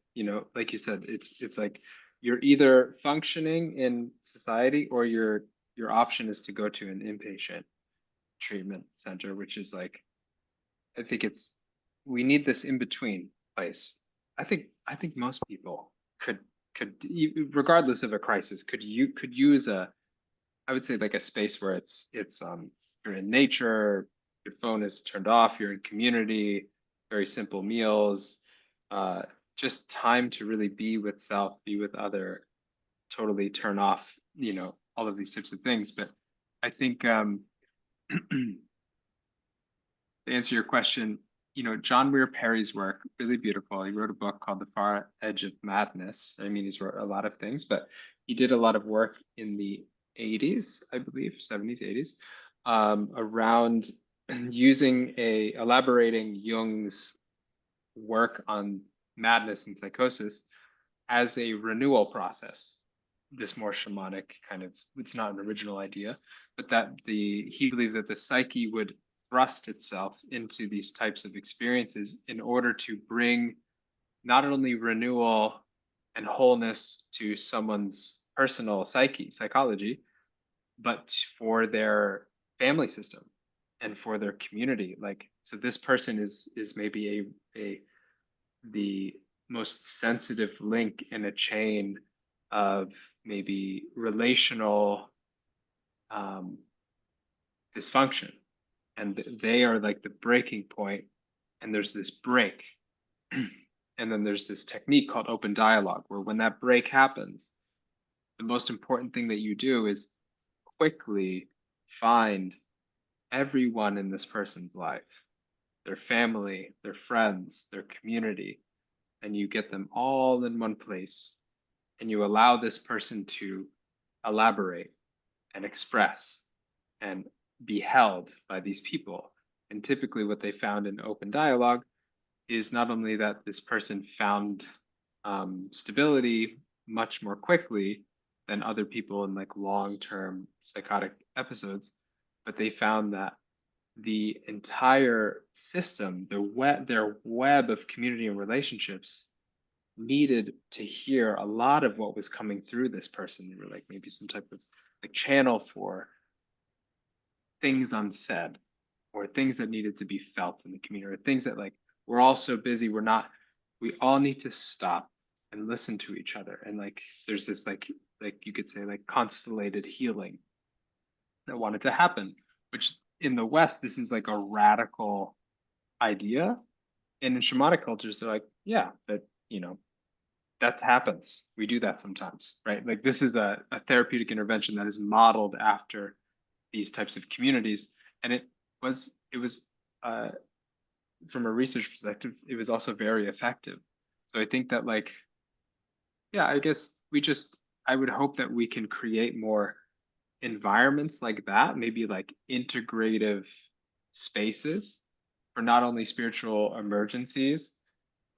Like you said, it's like you're either functioning in society, or your option is to go to an inpatient treatment center, which is like, I think we need this in between place. I think most people could regardless of a crisis, could use I would say like a space where it's you're in nature, your phone is turned off, you're in community, very simple meals, just time to really be with self, be with other, totally turn off, all of these types of things. But I think to answer your question, John Weir Perry's work, really beautiful. He wrote a book called The Far Edge of Madness. I mean, he's wrote a lot of things, but he did a lot of work in the 80s, I believe, 70s, 80s, around elaborating Jung's work on madness and psychosis as a renewal process. This more shamanic kind of, it's not an original idea, but that he believed that the psyche would thrust itself into these types of experiences in order to bring not only renewal and wholeness to someone's personal psychology, but for their family system and for their community. Like, so this person is maybe the most sensitive link in a chain of maybe relational dysfunction, and they are like the breaking point, and there's this break. And then there's this technique called open dialogue, where when that break happens, the most important thing that you do is quickly find everyone in this person's life, their family, their friends, their community, and you get them all in one place, and you allow this person to elaborate and express and be held by these people. And typically what they found in open dialogue is not only that this person found stability much more quickly than other people in like long-term psychotic episodes, but they found that the entire system, their web of community and relationships, needed to hear a lot of what was coming through this person. They were like maybe some type of like channel for things unsaid, or things that needed to be felt in the community, or things that like we're all so busy, we all need to stop and listen to each other. And like there's this like you could say like constellated healing that wanted to happen, which in the West, this is like a radical idea. And in shamanic cultures, they're like, yeah, that, you know, that happens. We do that sometimes, right? Like this is a therapeutic intervention that is modeled after these types of communities. And it was from a research perspective, it was also very effective. So I think that like, yeah, I guess I would hope that we can create more environments like that, maybe like integrative spaces for not only spiritual emergencies,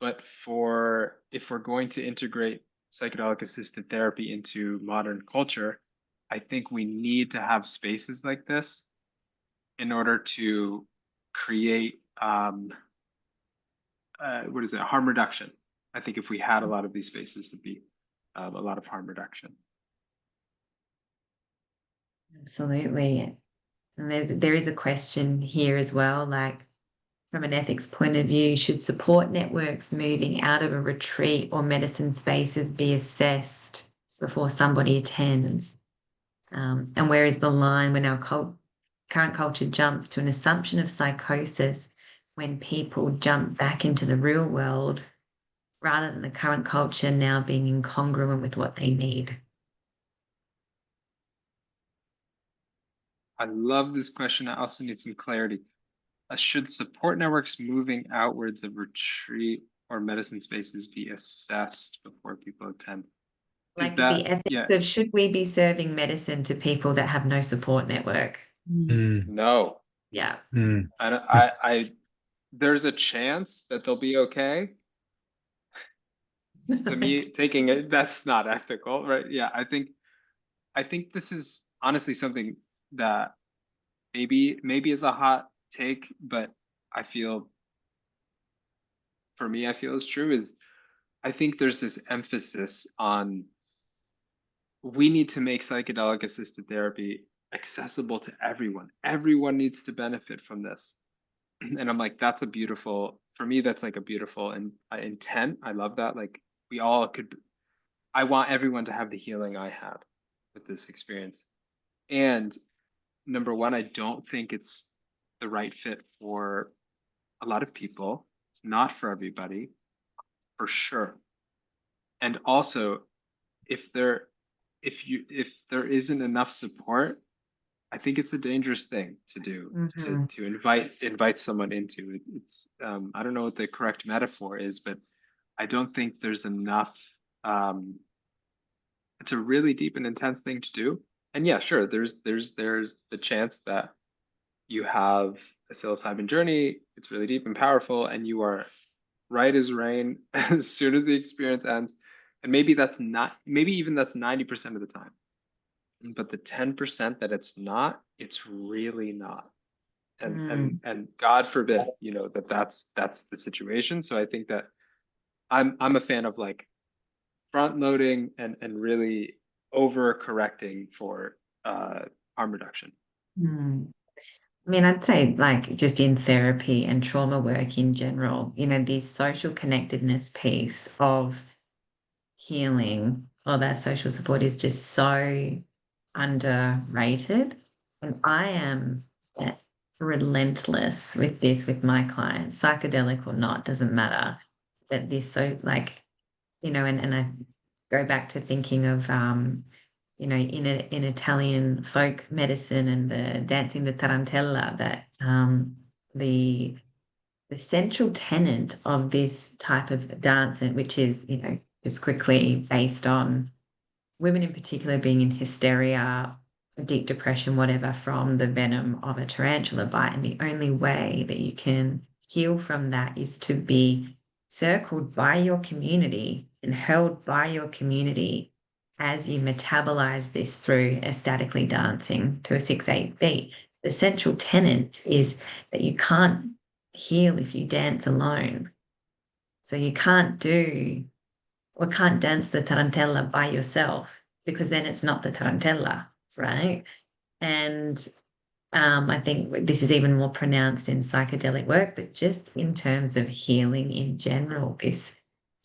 but for if we're going to integrate psychedelic assisted therapy into modern culture, I think we need to have spaces like this in order to create harm reduction. I think if we had a lot of these spaces, it'd be a lot of harm reduction. Absolutely. And there is a question here as well, like from an ethics point of view, should support networks moving out of a retreat or medicine spaces be assessed before somebody attends? And where is the line when our current culture jumps to an assumption of psychosis when people jump back into the real world rather than the current culture now being incongruent with what they need? I love this question. I also need some clarity. Should support networks moving outwards of retreat or medicine spaces be assessed before people attend? Like the ethics of should we be serving medicine to people that have no support network? No. Yeah. I there's a chance that they'll be okay. To me, taking it, that's not ethical, right? Yeah, I think this is honestly something that maybe is a hot take, but I feel is true is I think there's this emphasis on we need to make psychedelic assisted therapy accessible to everyone. Everyone needs to benefit from this. And I'm like, for me, that's like a beautiful intent. I love that. Like I want everyone to have the healing I had with this experience. And number one, I don't think it's the right fit for a lot of people. It's not for everybody, for sure. And also, if there isn't enough support, I think it's a dangerous thing to do to invite someone into it. It's I don't know what the correct metaphor is, but I don't think there's enough. It's a really deep and intense thing to do. And yeah, sure, there's the chance that you have a psilocybin journey. It's really deep and powerful, and you are right as rain as soon as the experience ends. And maybe that's 90% of the time. But the 10% that it's really not. And God forbid, that's the situation. So I think that I'm a fan of like front loading and really over correcting for harm reduction. I mean, I'd say like just in therapy and trauma work in general, the social connectedness piece of healing or that social support is just so underrated. And I am relentless with this with my clients, psychedelic or not, doesn't matter. That this so like, and I go back to thinking of in Italian folk medicine and the dancing the tarantella, that the central tenet of this type of dance, which is, just quickly based on women in particular being in hysteria, deep depression, whatever, from the venom of a tarantula bite. And the only way that you can heal from that is to be circled by your community and held by your community as you metabolize this through ecstatically dancing to a 6/8 beat. The central tenet is that you can't heal if you dance alone. So you can't dance the tarantella by yourself, because then it's not the tarantella, right? And I think this is even more pronounced in psychedelic work, but just in terms of healing in general, this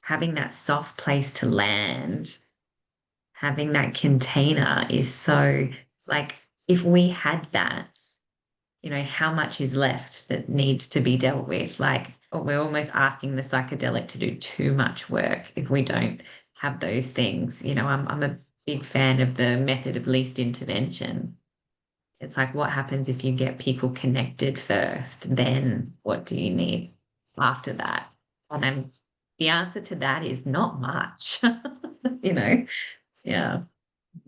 having that soft place to land, having that container is so, like, if we had that, you know, how much is left that needs to be dealt with? Like, we're almost asking the psychedelic to do too much work if we don't have those things. You know, I'm a big fan of the method of least intervention. It's like, what happens if you get people connected first? Then what do you need after that? And the answer to that is not much, you know? Yeah.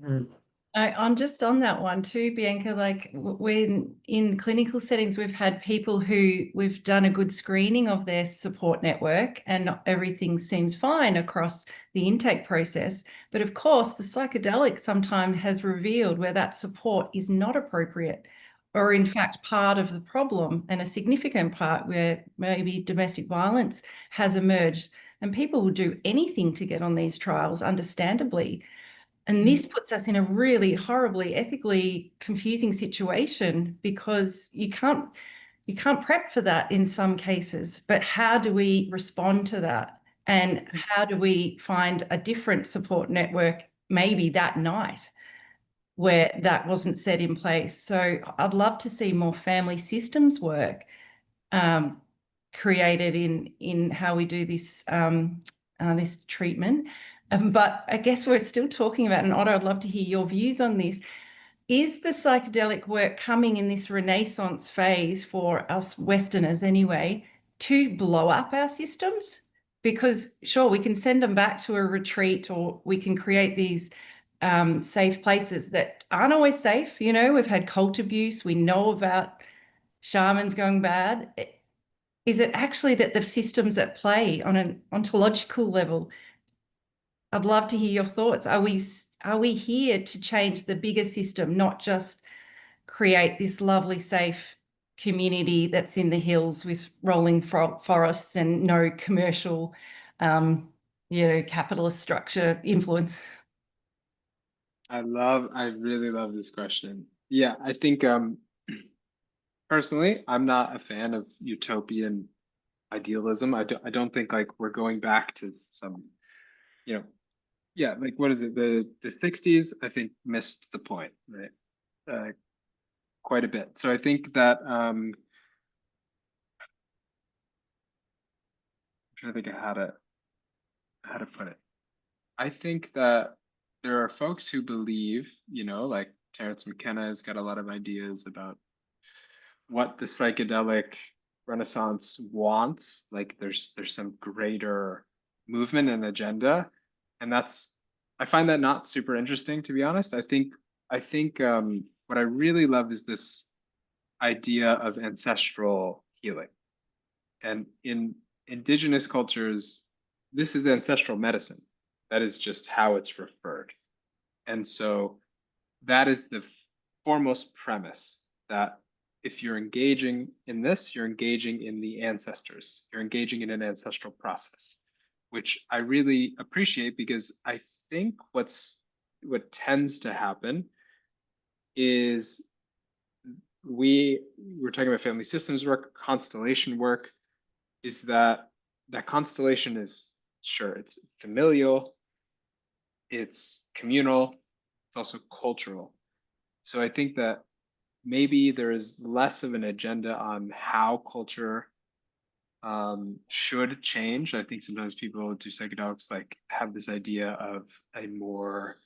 Mm. I'm just on that one too, Bianca. Like when in clinical settings, we've had people who we've done a good screening of their support network and everything seems fine across the intake process. But of course, the psychedelic sometimes has revealed where that support is not appropriate, or in fact part of the problem, and a significant part where maybe domestic violence has emerged. And people will do anything to get on these trials, understandably. And this puts us in a really horribly ethically confusing situation, because you can't prep for that in some cases. But how do we respond to that? And how do we find a different support network maybe that night where that wasn't set in place? So I'd love to see more family systems work created in how we do this this treatment. But I guess we're still talking about, and Otto, I'd love to hear your views on this. Is the psychedelic work coming in this renaissance phase for us Westerners anyway to blow up our systems? Because sure, we can send them back to a retreat, or we can create these safe places that aren't always safe. You know, we've had cult abuse. We know about shamans going bad. Is it actually that the systems at play on an ontological level? I'd love to hear your thoughts. Are we here to change the bigger system, not just create this lovely, safe community that's in the hills with rolling forests and no commercial, capitalist structure influence? I really love this question. Yeah, I think personally, I'm not a fan of utopian idealism. I don't think like we're going back to some, yeah, like what is it? The 60s, I think, missed the point, right? Quite a bit. So I think that I'm trying to think of how to put it. I think that there are folks who believe, like Terence McKenna has got a lot of ideas about what the psychedelic renaissance wants. Like there's some greater movement and agenda, and I find that not super interesting, to be honest. I think what I really love is this idea of ancestral healing. And in indigenous cultures, this is ancestral medicine. That is just how it's referred. And so that is the foremost premise, that if you're engaging in this, you're engaging in the ancestors, you're engaging in an ancestral process, which I really appreciate, because I think what tends to happen is we're talking about family systems work, constellation work, is that constellation is, sure, it's familial, it's communal, it's also cultural. So I think that maybe there is less of an agenda on how culture should change. I think sometimes people do psychedelics like have this idea of a more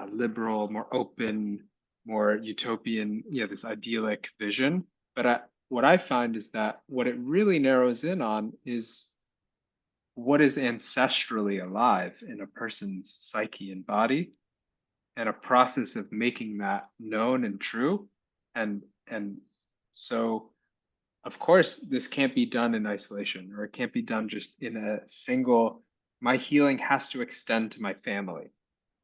liberal, more open, more utopian, this idyllic vision. But what I find is that what it really narrows in on is what is ancestrally alive in a person's psyche and body, and a process of making that known and true. And so, of course, this can't be done in isolation, or it can't be done just in a single, my healing has to extend to my family.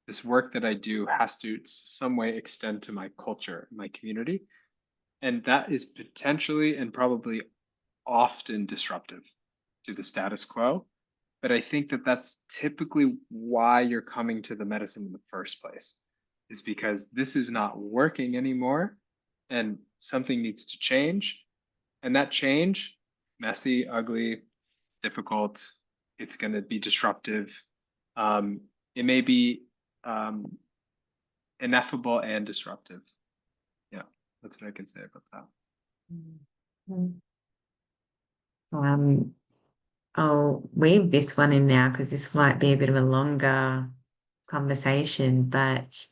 This work that I do has to some way extend to my culture, my community. And that is potentially and probably often disruptive to the status quo. But I think that that's typically why you're coming to the medicine in the first place, is because this is not working anymore and something needs to change. And that change, messy, ugly, difficult, it's going to be disruptive. It may be ineffable and disruptive. Yeah, that's what I can say about that. I'll weave this one in now because this might be a bit of a longer conversation, but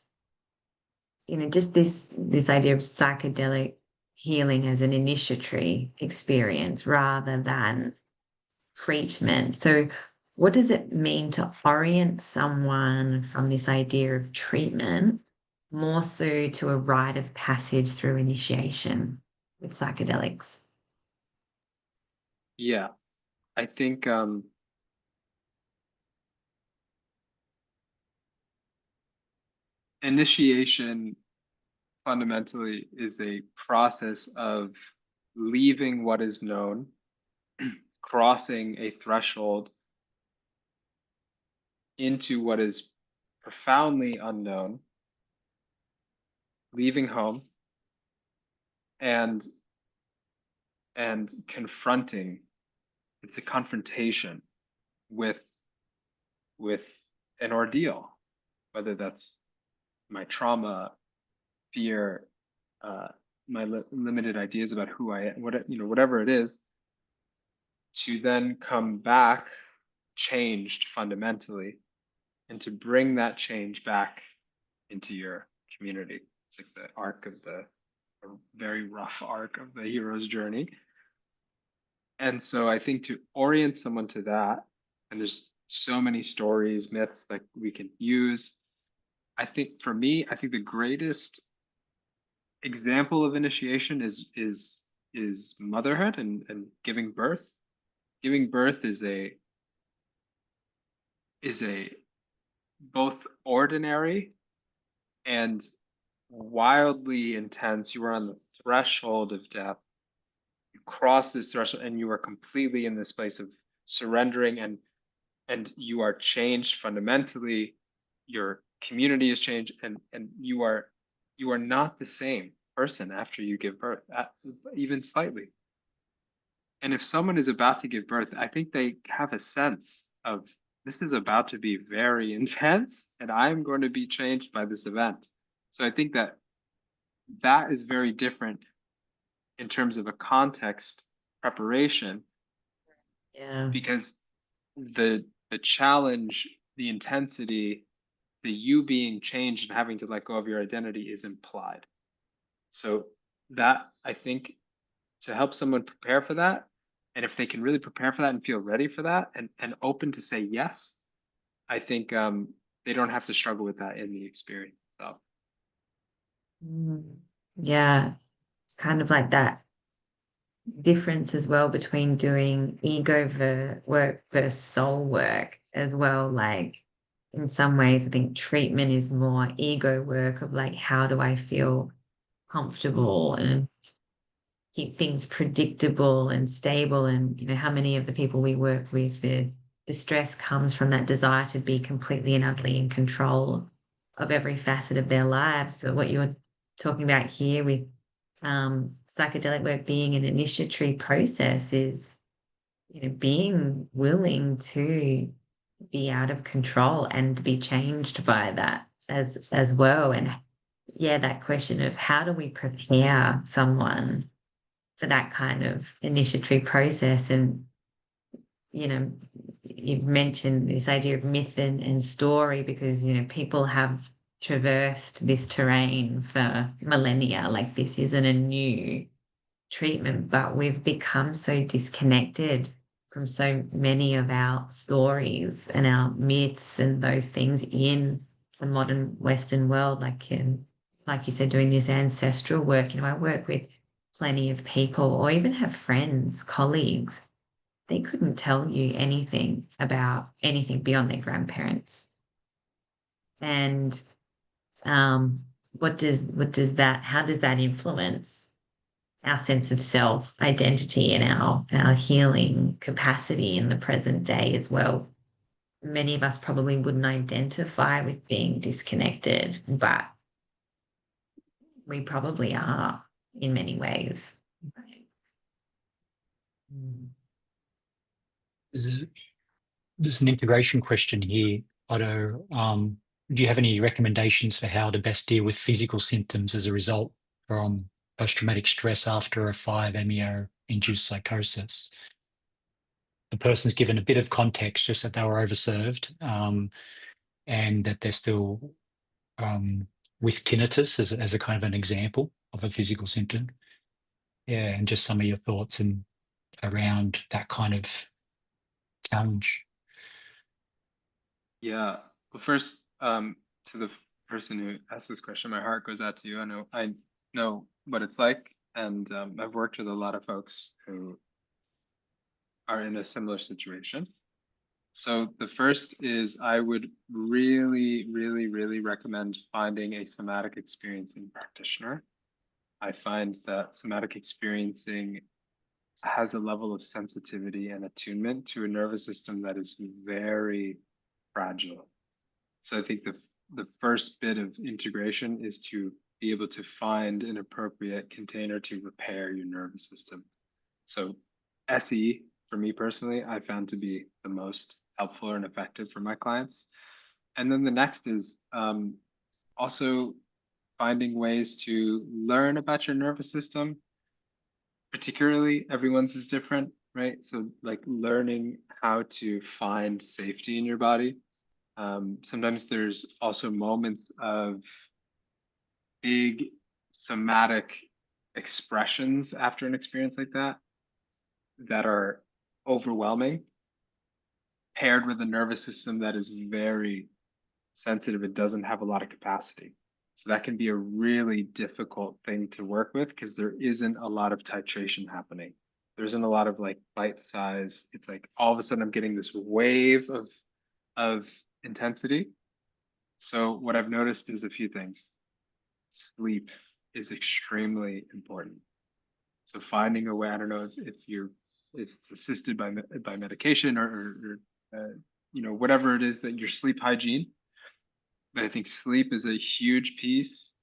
just this idea of psychedelic healing as an initiatory experience rather than treatment. So what does it mean to orient someone from this idea of treatment more so to a rite of passage through initiation with psychedelics? Yeah, I think initiation fundamentally is a process of leaving what is known, crossing a threshold into what is profoundly unknown, leaving home, and confronting. It's a confrontation with an ordeal, whether that's my trauma, fear, my limited ideas about who I am, whatever it is, to then come back changed fundamentally, and to bring that change back into your community. It's like the arc of a very rough arc of the hero's journey. And so I think to orient someone to that, and there's so many stories, myths that we can use. I think for me, I think the greatest example of initiation is motherhood and giving birth. Giving birth is a both ordinary and wildly intense. You are on the threshold of death. You cross this threshold and you are completely in this place of surrendering, and you are changed fundamentally. Your community is changed, and you are not the same person after you give birth, even slightly. And if someone is about to give birth, I think they have a sense of, this is about to be very intense and I'm going to be changed by this event. So I think that is very different in terms of a context preparation. Yeah. Because the challenge, the intensity, the you being changed and having to let go of your identity is implied. So that, I think, to help someone prepare for that, and if they can really prepare for that and feel ready for that and open to say yes, I think they don't have to struggle with that in the experience itself. Yeah, it's kind of like that difference as well between doing ego work versus soul work as well. Like in some ways, I think treatment is more ego work of like, how do I feel comfortable and keep things predictable and stable? And how many of the people we work with, the stress comes from that desire to be completely and utterly in control of every facet of their lives. But what you're talking about here with psychedelic work being an initiatory process is being willing to be out of control and be changed by that as well. And yeah, that question of how do we prepare someone for that kind of initiatory process? And you've mentioned this idea of myth and story because people have traversed this terrain for millennia. Like, this isn't a new treatment, but we've become so disconnected from so many of our stories and our myths and those things in the modern Western world. Like you said, doing this ancestral work, I work with plenty of people, or even have friends, colleagues. They couldn't tell you anything about anything beyond their grandparents. And how does that influence our sense of self, identity, and our healing capacity in the present day as well? Many of us probably wouldn't identify with being disconnected, but we probably are in many ways. Is it There's an integration question here, Otto. Do you have any recommendations for how to best deal with physical symptoms as a result from post-traumatic stress after a 5-MeO-induced psychosis? The person's given a bit of context, just that they were overserved, and that they're still with tinnitus as a kind of an example of a physical symptom. Yeah, and just some of your thoughts around that kind of challenge. Yeah. Well, first, to the person who asked this question, my heart goes out to you. I know what it's like, and I've worked with a lot of folks who are in a similar situation. So the first is I would really, really, really recommend finding a somatic experiencing practitioner. I find that somatic experiencing has a level of sensitivity and attunement to a nervous system that is very fragile. So I think the first bit of integration is to be able to find an appropriate container to repair your nervous system. So SE, for me personally, I found to be the most helpful and effective for my clients. And then the next is also finding ways to learn about your nervous system. Particularly, everyone's is different, right? So like learning how to find safety in your body. Sometimes there's also moments of big somatic expressions after an experience like that are overwhelming, paired with a nervous system that is very sensitive. It doesn't have a lot of capacity. So that can be a really difficult thing to work with because there isn't a lot of titration happening. There isn't a lot of like bite size. It's like all of a sudden I'm getting this wave of intensity. So what I've noticed is a few things. Sleep is extremely important. So finding a way, I don't know if it's assisted by medication or whatever it is that your sleep hygiene. But I think sleep is a huge piece.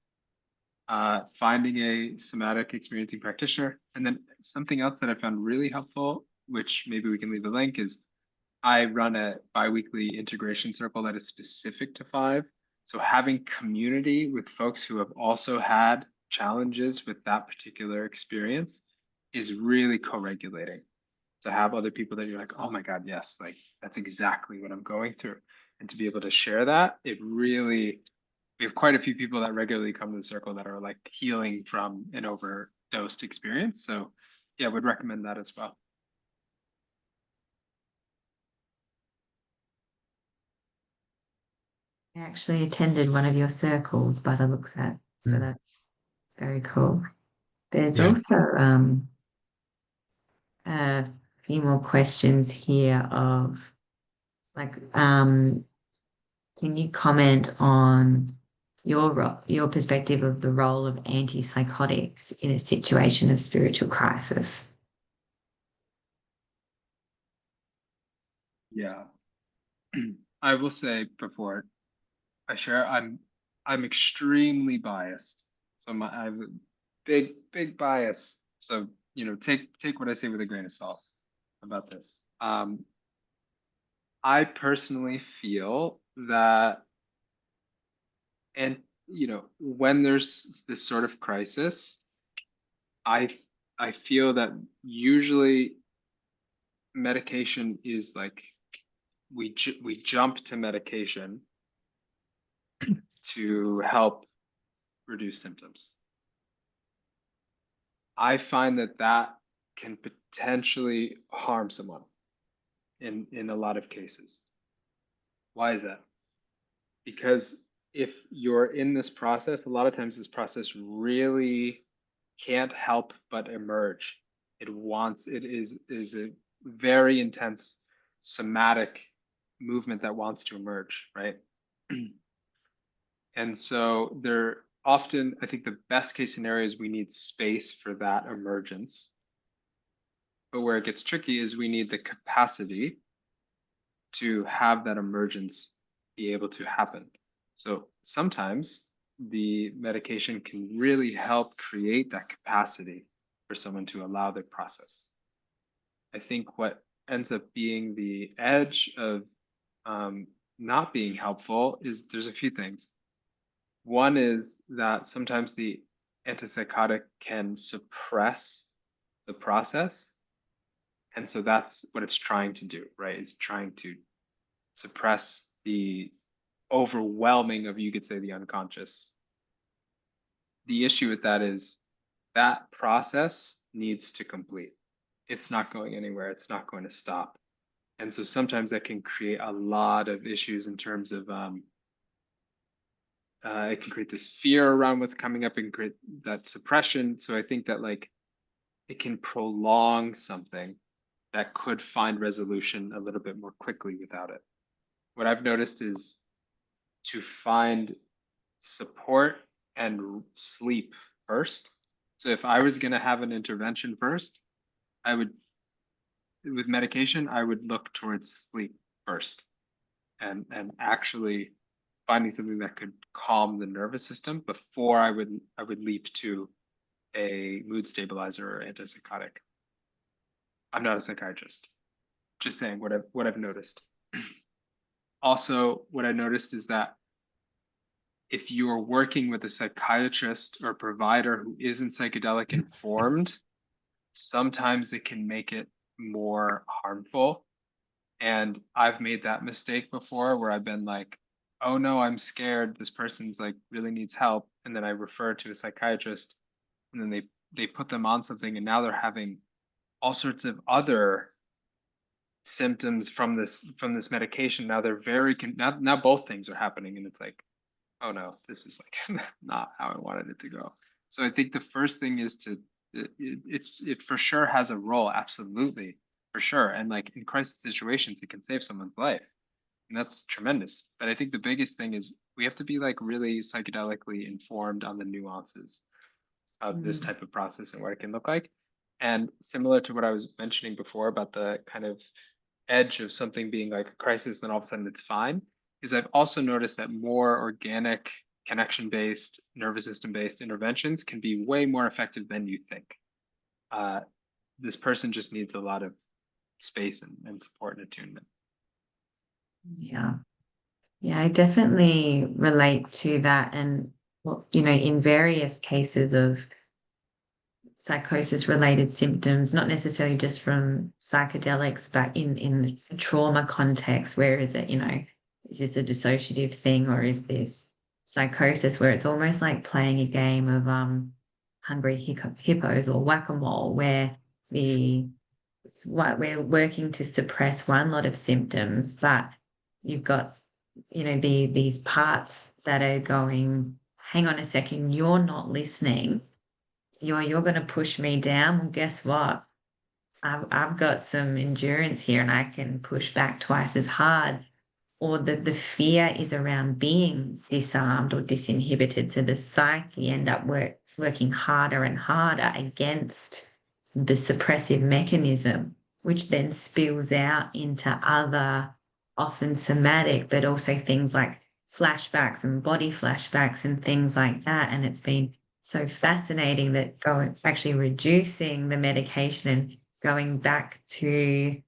Finding a somatic experiencing practitioner. And then something else that I found really helpful, which maybe we can leave a link, is I run a biweekly integration circle that is specific to 5. So having community with folks who have also had challenges with that particular experience is really co-regulating. To have other people that you're like, oh my God, yes, like that's exactly what I'm going through. And to be able to share that, we have quite a few people that regularly come to the circle that are like healing from an overdosed experience. So yeah, I would recommend that as well. I actually attended one of your circles by the looks of it. So that's very cool. There's also a few more questions here of like, can you comment on your perspective of the role of antipsychotics in a situation of spiritual crisis? Yeah. I will say before I share, I'm extremely biased. So I have a big bias. So take what I say with a grain of salt about this. I personally feel that, and when there's this sort of crisis, I feel that usually medication is like we jump to medication to help reduce symptoms. I find that can potentially harm someone in a lot of cases. Why is that? Because if you're in this process, a lot of times this process really can't help but emerge. It is a very intense somatic movement that wants to emerge, right? And so I think the best case scenario is we need space for that emergence. But where it gets tricky is we need the capacity to have that emergence be able to happen. So sometimes the medication can really help create that capacity for someone to allow the process. I think what ends up being the edge of not being helpful is there's a few things. One is that sometimes the antipsychotic can suppress the process. And so that's what it's trying to do, right? It's trying to suppress the overwhelming of, you could say, the unconscious. The issue with that is that process needs to complete. It's not going anywhere. It's not going to stop. And so sometimes that can create a lot of issues in terms of it can create this fear around what's coming up and create that suppression. So I think that like it can prolong something that could find resolution a little bit more quickly without it. What I've noticed is to find support and sleep first. So if I was going to have an intervention first, I would, with medication, I would look towards sleep first and actually finding something that could calm the nervous system before I would leap to a mood stabilizer or antipsychotic. I'm not a psychiatrist, just saying what I've noticed. Also, what I noticed is that if you are working with a psychiatrist or provider who isn't psychedelic informed, sometimes it can make it more harmful. And I've made that mistake before where I've been like, oh no, I'm scared. This person's like really needs help. And then I refer to a psychiatrist and then they put them on something and now they're having all sorts of other symptoms from this medication. Now they're very now both things are happening and it's like, oh no, this is like not how I wanted it to go. So I think the first thing is to it for sure has a role, absolutely, for sure. And like in crisis situations, it can save someone's life. And that's tremendous. But I think the biggest thing is we have to be like really psychedelically informed on the nuances of this type of process and what it can look like. And similar to what I was mentioning before about the kind of edge of something being like a crisis, then all of a sudden it's fine, is I've also noticed that more organic, connection-based, nervous system-based interventions can be way more effective than you think. This person just needs a lot of space and support and attunement. Yeah. Yeah, I definitely relate to that. And, well, you know, in various cases of psychosis related symptoms, not necessarily just from psychedelics, but in a trauma context, where is it, you know, is this a dissociative thing or is this psychosis where it's almost like playing a game of hungry hippos or whack-a-mole, where we're working to suppress one lot of symptoms, but you've got, you know, these parts that are going, hang on a second, you're not listening. You're going to push me down. Well, guess what? I've got some endurance here and I can push back twice as hard. Or the fear is around being disarmed or disinhibited. So the psyche end up working harder and harder against the suppressive mechanism, which then spills out into other, often somatic, but also things like flashbacks and body flashbacks and things like that. And it's been so fascinating that actually reducing the medication and going back to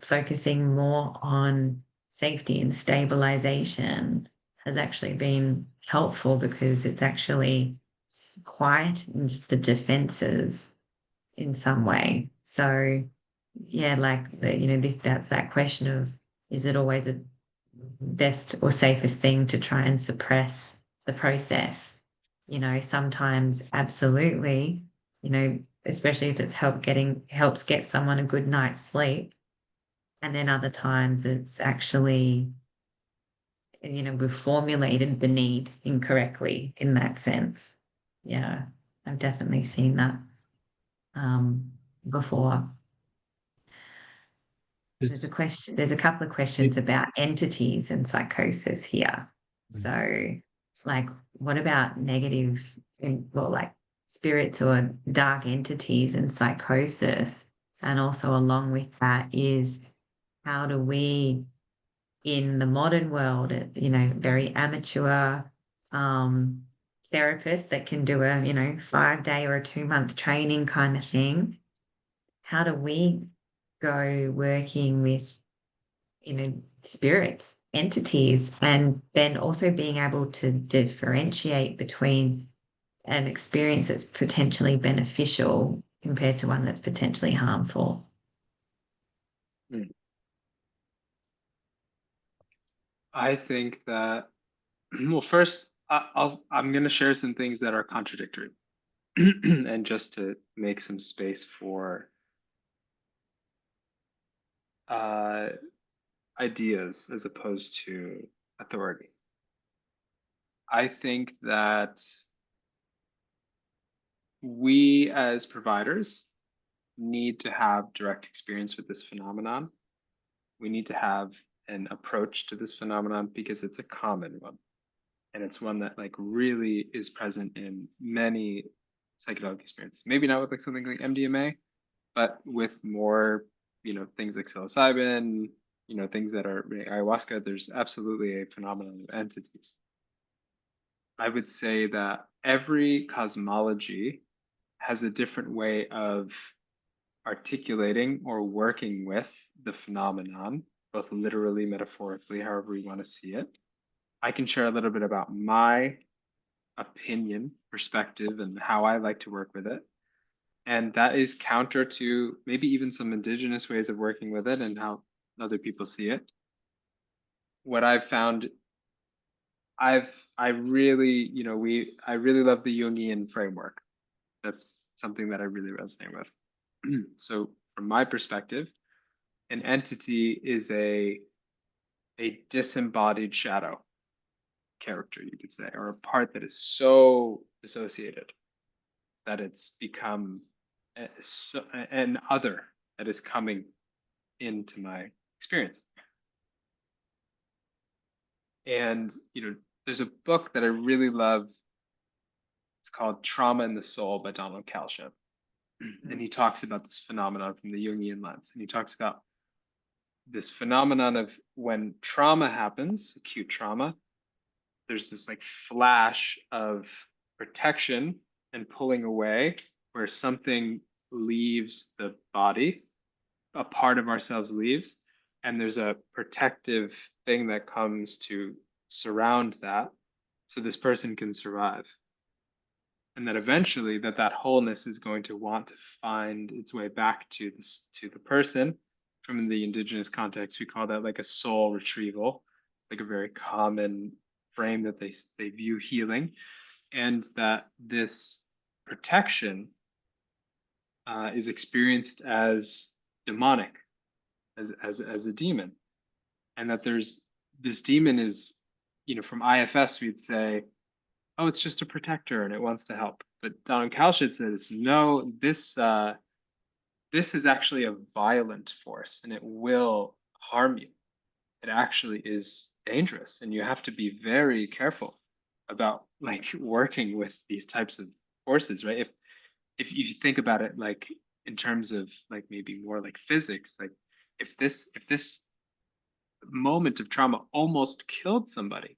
focusing more on safety and stabilization has actually been helpful because it's actually quietened the defenses in some way. So yeah, like that's that question of, is it always a best or safest thing to try and suppress the process? You know, sometimes absolutely, you know, especially if it's helps get someone a good night's sleep. And then other times it's actually, you know, we've formulated the need incorrectly in that sense. Yeah, I've definitely seen that before. There's a couple of questions about entities and psychosis here. So, like, what about negative, well, like spirits or dark entities and psychosis? And also along with that is, how do we, in the modern world, you know, very amateur therapists that can do a, you know, 5-day or a 2-month training kind of thing, how do we go working with, spirits, entities, and then also being able to differentiate between an experience that's potentially beneficial compared to one that's potentially harmful. I think that, well, first, I'm going to share some things that are contradictory, and just to make some space for ideas as opposed to authority. I think that we as providers need to have direct experience with this phenomenon. We need to have an approach to this phenomenon because it's a common one. And it's one that like really is present in many psychedelic experiences. Maybe not with like something like MDMA, but with more, things like psilocybin, things that are ayahuasca, there's absolutely a phenomenon of entities. I would say that every cosmology has a different way of articulating or working with the phenomenon, both literally, metaphorically, however you want to see it. I can share a little bit about my opinion, perspective, and how I like to work with it. And that is counter to maybe even some indigenous ways of working with it and how other people see it. What I've found, I really, I really love the Jungian framework. That's something that I really resonate with. So from my perspective, an entity is a disembodied shadow character, you could say, or a part that is so dissociated that it's become an other that is coming into my experience. And there's a book that I really love. It's called Trauma in the Soul by Donald Kalship. And he talks about this phenomenon from the Jungian lens. And he talks about this phenomenon of when trauma happens, acute trauma, there's this like flash of protection and pulling away where something leaves the body, a part of ourselves leaves, and there's a protective thing that comes to surround that so this person can survive. And that eventually that wholeness is going to want to find its way back to the person. From the indigenous context, we call that like a soul retrieval, like a very common frame that they view healing, and that this protection is experienced as demonic, as a demon, and that there's this demon is, from IFS we'd say, oh, it's just a protector and it wants to help. But Donald Kalshit says, no, this is actually a violent force and it will harm you. It actually is dangerous, and you have to be very careful about like working with these types of forces, right? If you think about it like in terms of like maybe more like physics, like if this moment of trauma almost killed somebody,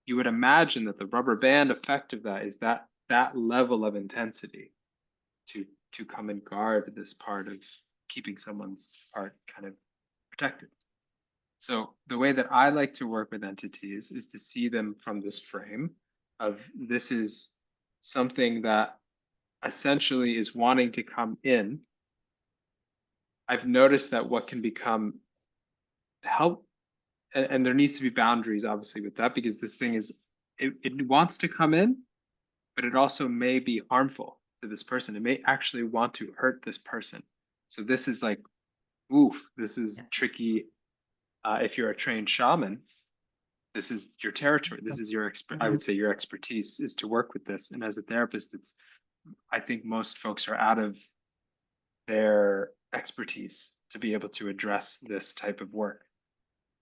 you would imagine that the rubber band effect of that is that level of intensity to come and guard this part of keeping someone's part kind of protected. So the way that I like to work with entities is to see them from this frame of this is something that essentially is wanting to come in. I've noticed that what can become help, and there needs to be boundaries obviously with that, because this thing is, it wants to come in, but it also may be harmful to this person. It may actually want to hurt this person. So this is like, oof, this is tricky. If you're a trained shaman, this is your territory. This is your I would say your expertise is to work with this. And as a therapist, I think most folks are out of their expertise to be able to address this type of work.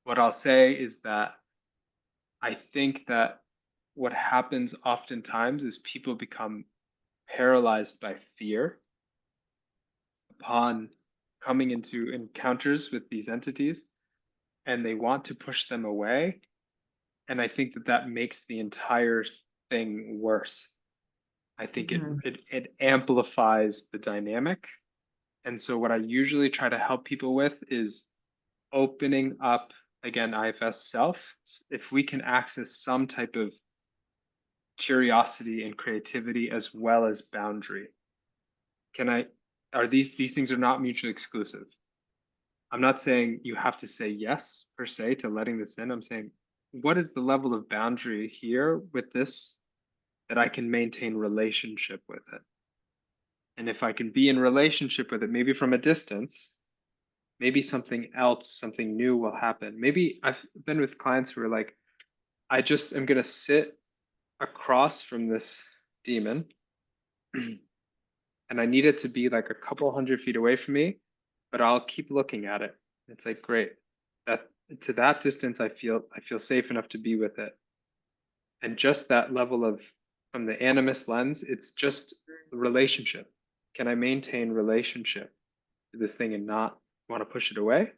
What I'll say is that I think that what happens oftentimes is people become paralyzed by fear upon coming into encounters with these entities, and they want to push them away. And I think that makes the entire thing worse. I think it amplifies the dynamic, And so what I usually try to help people with is opening up, again, IFS self. If we can access some type of curiosity and creativity as well as boundary. Are these things are not mutually exclusive. I'm not saying you have to say yes per se to letting this in. I'm saying, what is the level of boundary here with this that I can maintain relationship with it? And if I can be in relationship with it, maybe from a distance, maybe something else, something new will happen. Maybe I've been with clients who are like, I just am going to sit across from this demon and I need it to be like a couple 100 feet away from me, but I'll keep looking at it. It's like, great. That to that distance, I feel safe enough to be with it. And just that level of, from the animus lens, it's just relationship. Can I maintain relationship to this thing and not want to push it away?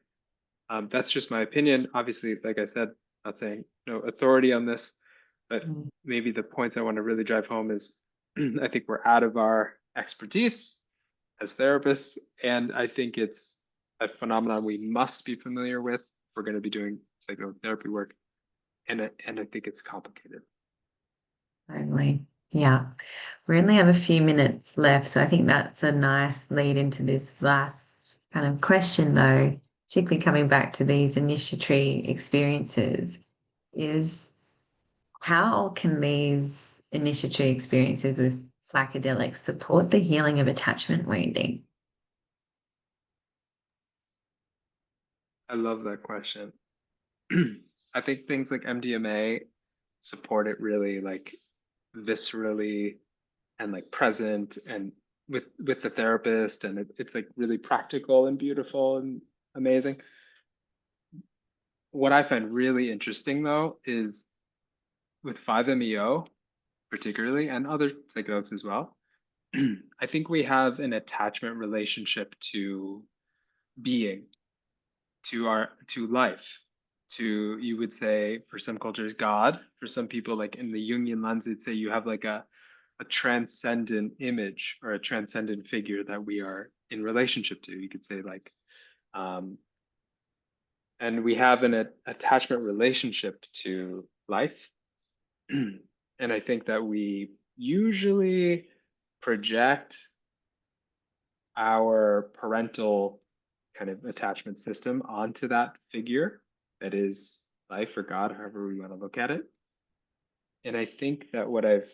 That's just my opinion. Obviously, like I said, not saying no authority on this, but maybe the points I want to really drive home is I think we're out of our expertise as therapists, and I think it's a phenomenon we must be familiar with if we're going to be doing psychotherapy work, and I think it's complicated. Totally. Yeah. We only have a few minutes left, so I think that's a nice lead into this last kind of question, though, particularly coming back to these initiatory experiences, is how can these initiatory experiences with psychedelics support the healing of attachment wounding? I love that question. I think things like MDMA support it really like viscerally and like present and with the therapist, and it's like really practical and beautiful and amazing. What I find really interesting though is with 5-MeO particularly, and other psychedelics as well, I think we have an attachment relationship to being, to life, to, you would say for some cultures, God. For some people, like in the Jungian lens, they'd say you have like a transcendent image or a transcendent figure that we are in relationship to. You could say like, and we have an attachment relationship to life. And I think that we usually project our parental kind of attachment system onto that figure that is life or God, however we want to look at it. And I think that what I've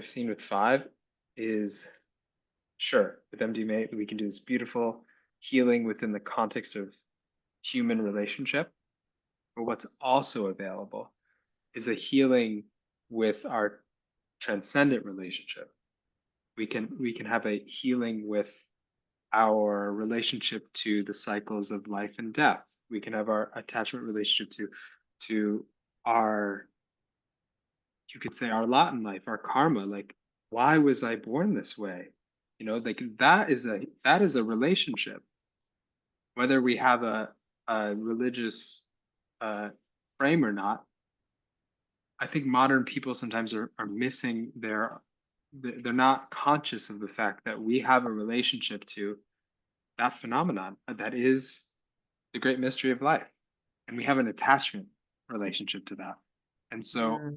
seen with 5 is, sure, with MDMA we can do this beautiful healing within the context of human relationship. But what's also available is a healing with our transcendent relationship. We can have a healing with our relationship to the cycles of life and death. We can have our attachment relationship to our, you could say, our lot in life, our karma. Like, why was I born this way? You know, like that is a relationship. Whether we have a religious frame or not, I think modern people sometimes are missing they're not conscious of the fact that we have a relationship to that phenomenon that is the great mystery of life. And we have an attachment relationship to that. And so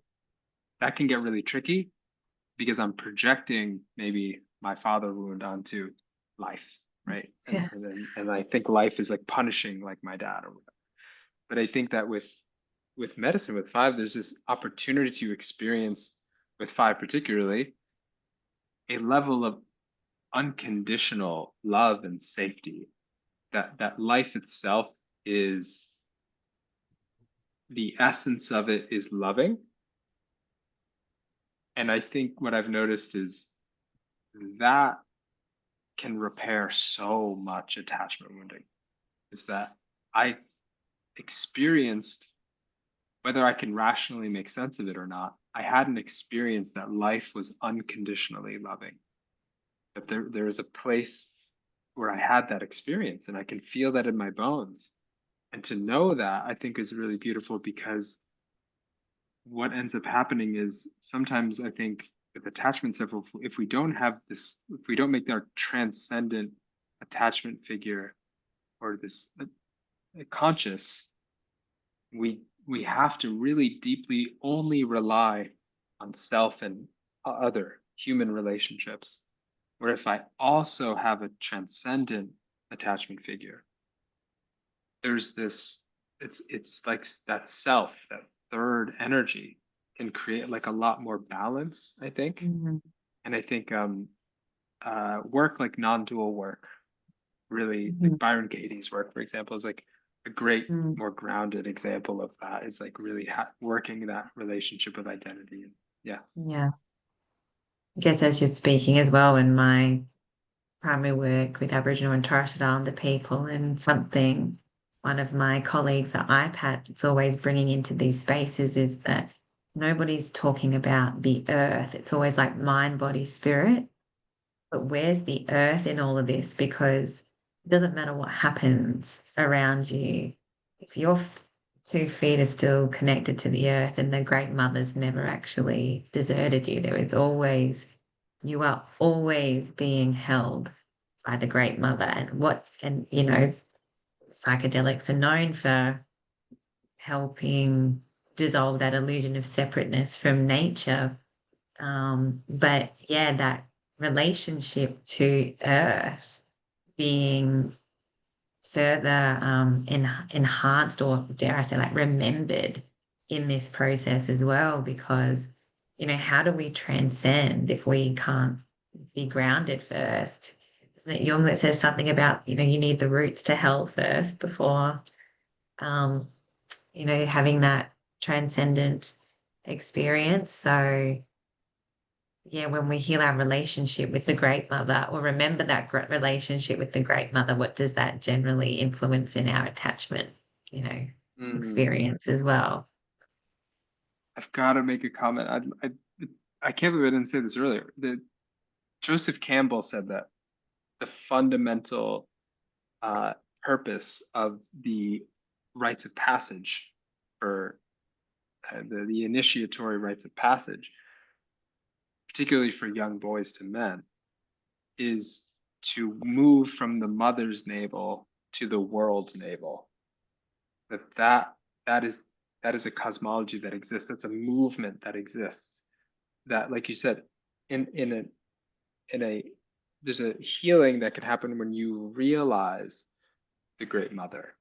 that can get really tricky because I'm projecting maybe my father wound onto life, right? And I think life is like punishing like my dad or whatever. But I think that with medicine, with 5, there's this opportunity to experience, with 5 particularly, a level of unconditional love and safety, that life itself is, the essence of it is loving. And I think what I've noticed is that can repair so much attachment wounding, is that I experienced, whether I can rationally make sense of it or not, I had an experience that life was unconditionally loving. That there is a place where I had that experience and I can feel that in my bones. And to know that, I think, is really beautiful, because what ends up happening is sometimes I think with attachment stuff, if we don't have this, if we don't make our transcendent attachment figure or this conscious, we have to really deeply only rely on self and other human relationships. Where if I also have a transcendent attachment figure, there's this, it's like that self, that third energy can create like a lot more balance, I think. Mhm. And I think work like non-dual work, really like Mhm. Byron Katie's work, for example, is like a great, Mm. more grounded example of that. Is like really working that relationship with identity. Yeah. Yeah. I guess as you're speaking as well, in my primary work with Aboriginal and Torres Strait Islander people, and something one of my colleagues at IPAT is always bringing into these spaces is that nobody's talking about the earth. It's always like mind, body, spirit. But where's the earth in all of this? Because it doesn't matter what happens around you. If your 2 feet are still connected to the earth and the great mother's never actually deserted you, you are always being held by the great mother. And psychedelics are known for helping dissolve that illusion of separateness from nature. But yeah, that relationship to earth being further enhanced, or dare I say, like remembered in this process as well, because how do we transcend if we can't be grounded first? Isn't it Jung that says something about, you need the roots to hell first before um, having that transcendent experience? So yeah, when we heal our relationship with the great mother, or remember that relationship with the great mother, what does that generally influence in our attachment, experience as well? I've got to make a comment. I can't believe I didn't say this earlier. Joseph Campbell said that the fundamental purpose of the rites of passage for the initiatory rites of passage, particularly for young boys to men, is to move from the mother's navel to the world's navel. That is a cosmology that exists. That's a movement that exists. That, like you said, in a there's a healing that can happen when you realize the Great Mother.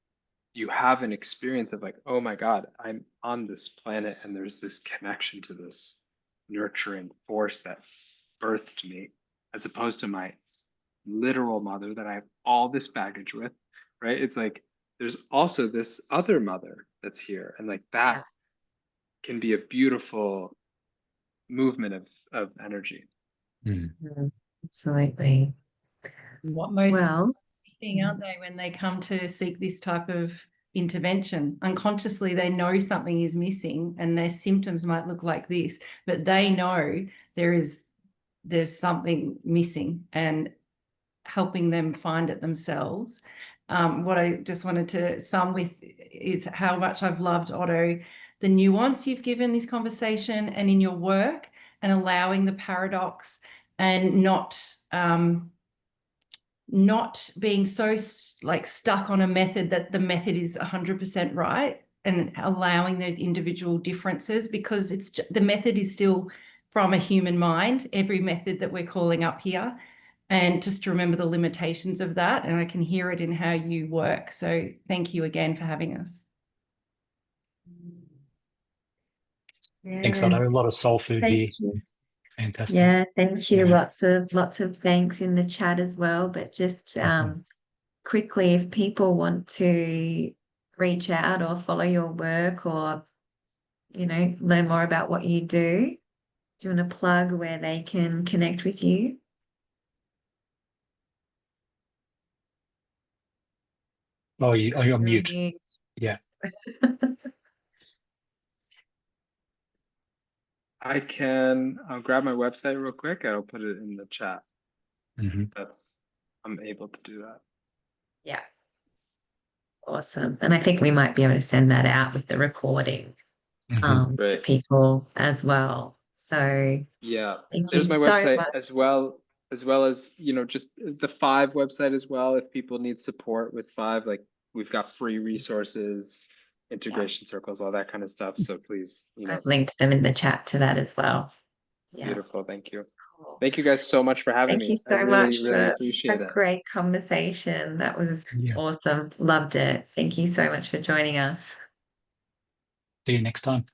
You have an experience of like, oh my God, I'm on this planet and there's this connection to this nurturing force that birthed me, as opposed to my literal mother that I have all this baggage with, right? It's like there's also this other mother that's here, and like that Yeah. can be a beautiful movement of energy. Mm. Absolutely. What most Well, speaking, aren't they, when they come to seek this type of intervention? Unconsciously, they know something is missing and their symptoms might look like this, but they know there's something missing, and helping them find it themselves. What I just wanted to sum with is how much I've loved, Otto, the nuance you've given this conversation and in your work, and allowing the paradox, and not being so like stuck on a method that the method is 100% right, and allowing those individual differences, because the method is still from a human mind, every method that we're calling up here, and just to remember the limitations of that. And I can hear it in how you work. So thank you again for having us. Thanks, yeah, Otto. A lot of soul food here. thank you. Fantastic. Yeah, thank you. Yeah. Lots of thanks in the chat as well. But just quickly, if people want to reach out or follow your work, or learn more about what you do you want to plug where they can connect with you? Oh, you're You're on mute. mute. Yeah. I'll grab my website real quick. I'll put it in the chat. Mhm. I'm able to do that. Yeah. Awesome. And I think we might be able to send that out with the recording Mhm. to Great. people as well. So Yeah, thank you there's my so website much. as well. as well as, you know, just the Five website as well. If people need support with Five, like we've got free resources, integration circles, all that kind of stuff. So please, you know, I've linked them in the chat to that as well. Yeah. beautiful. Thank you. Cool. Thank you guys so much for having Thank me. you so I much really for a appreciate it. great conversation. That was Yeah. awesome. Loved it. Thank you so much for joining us. See you next time.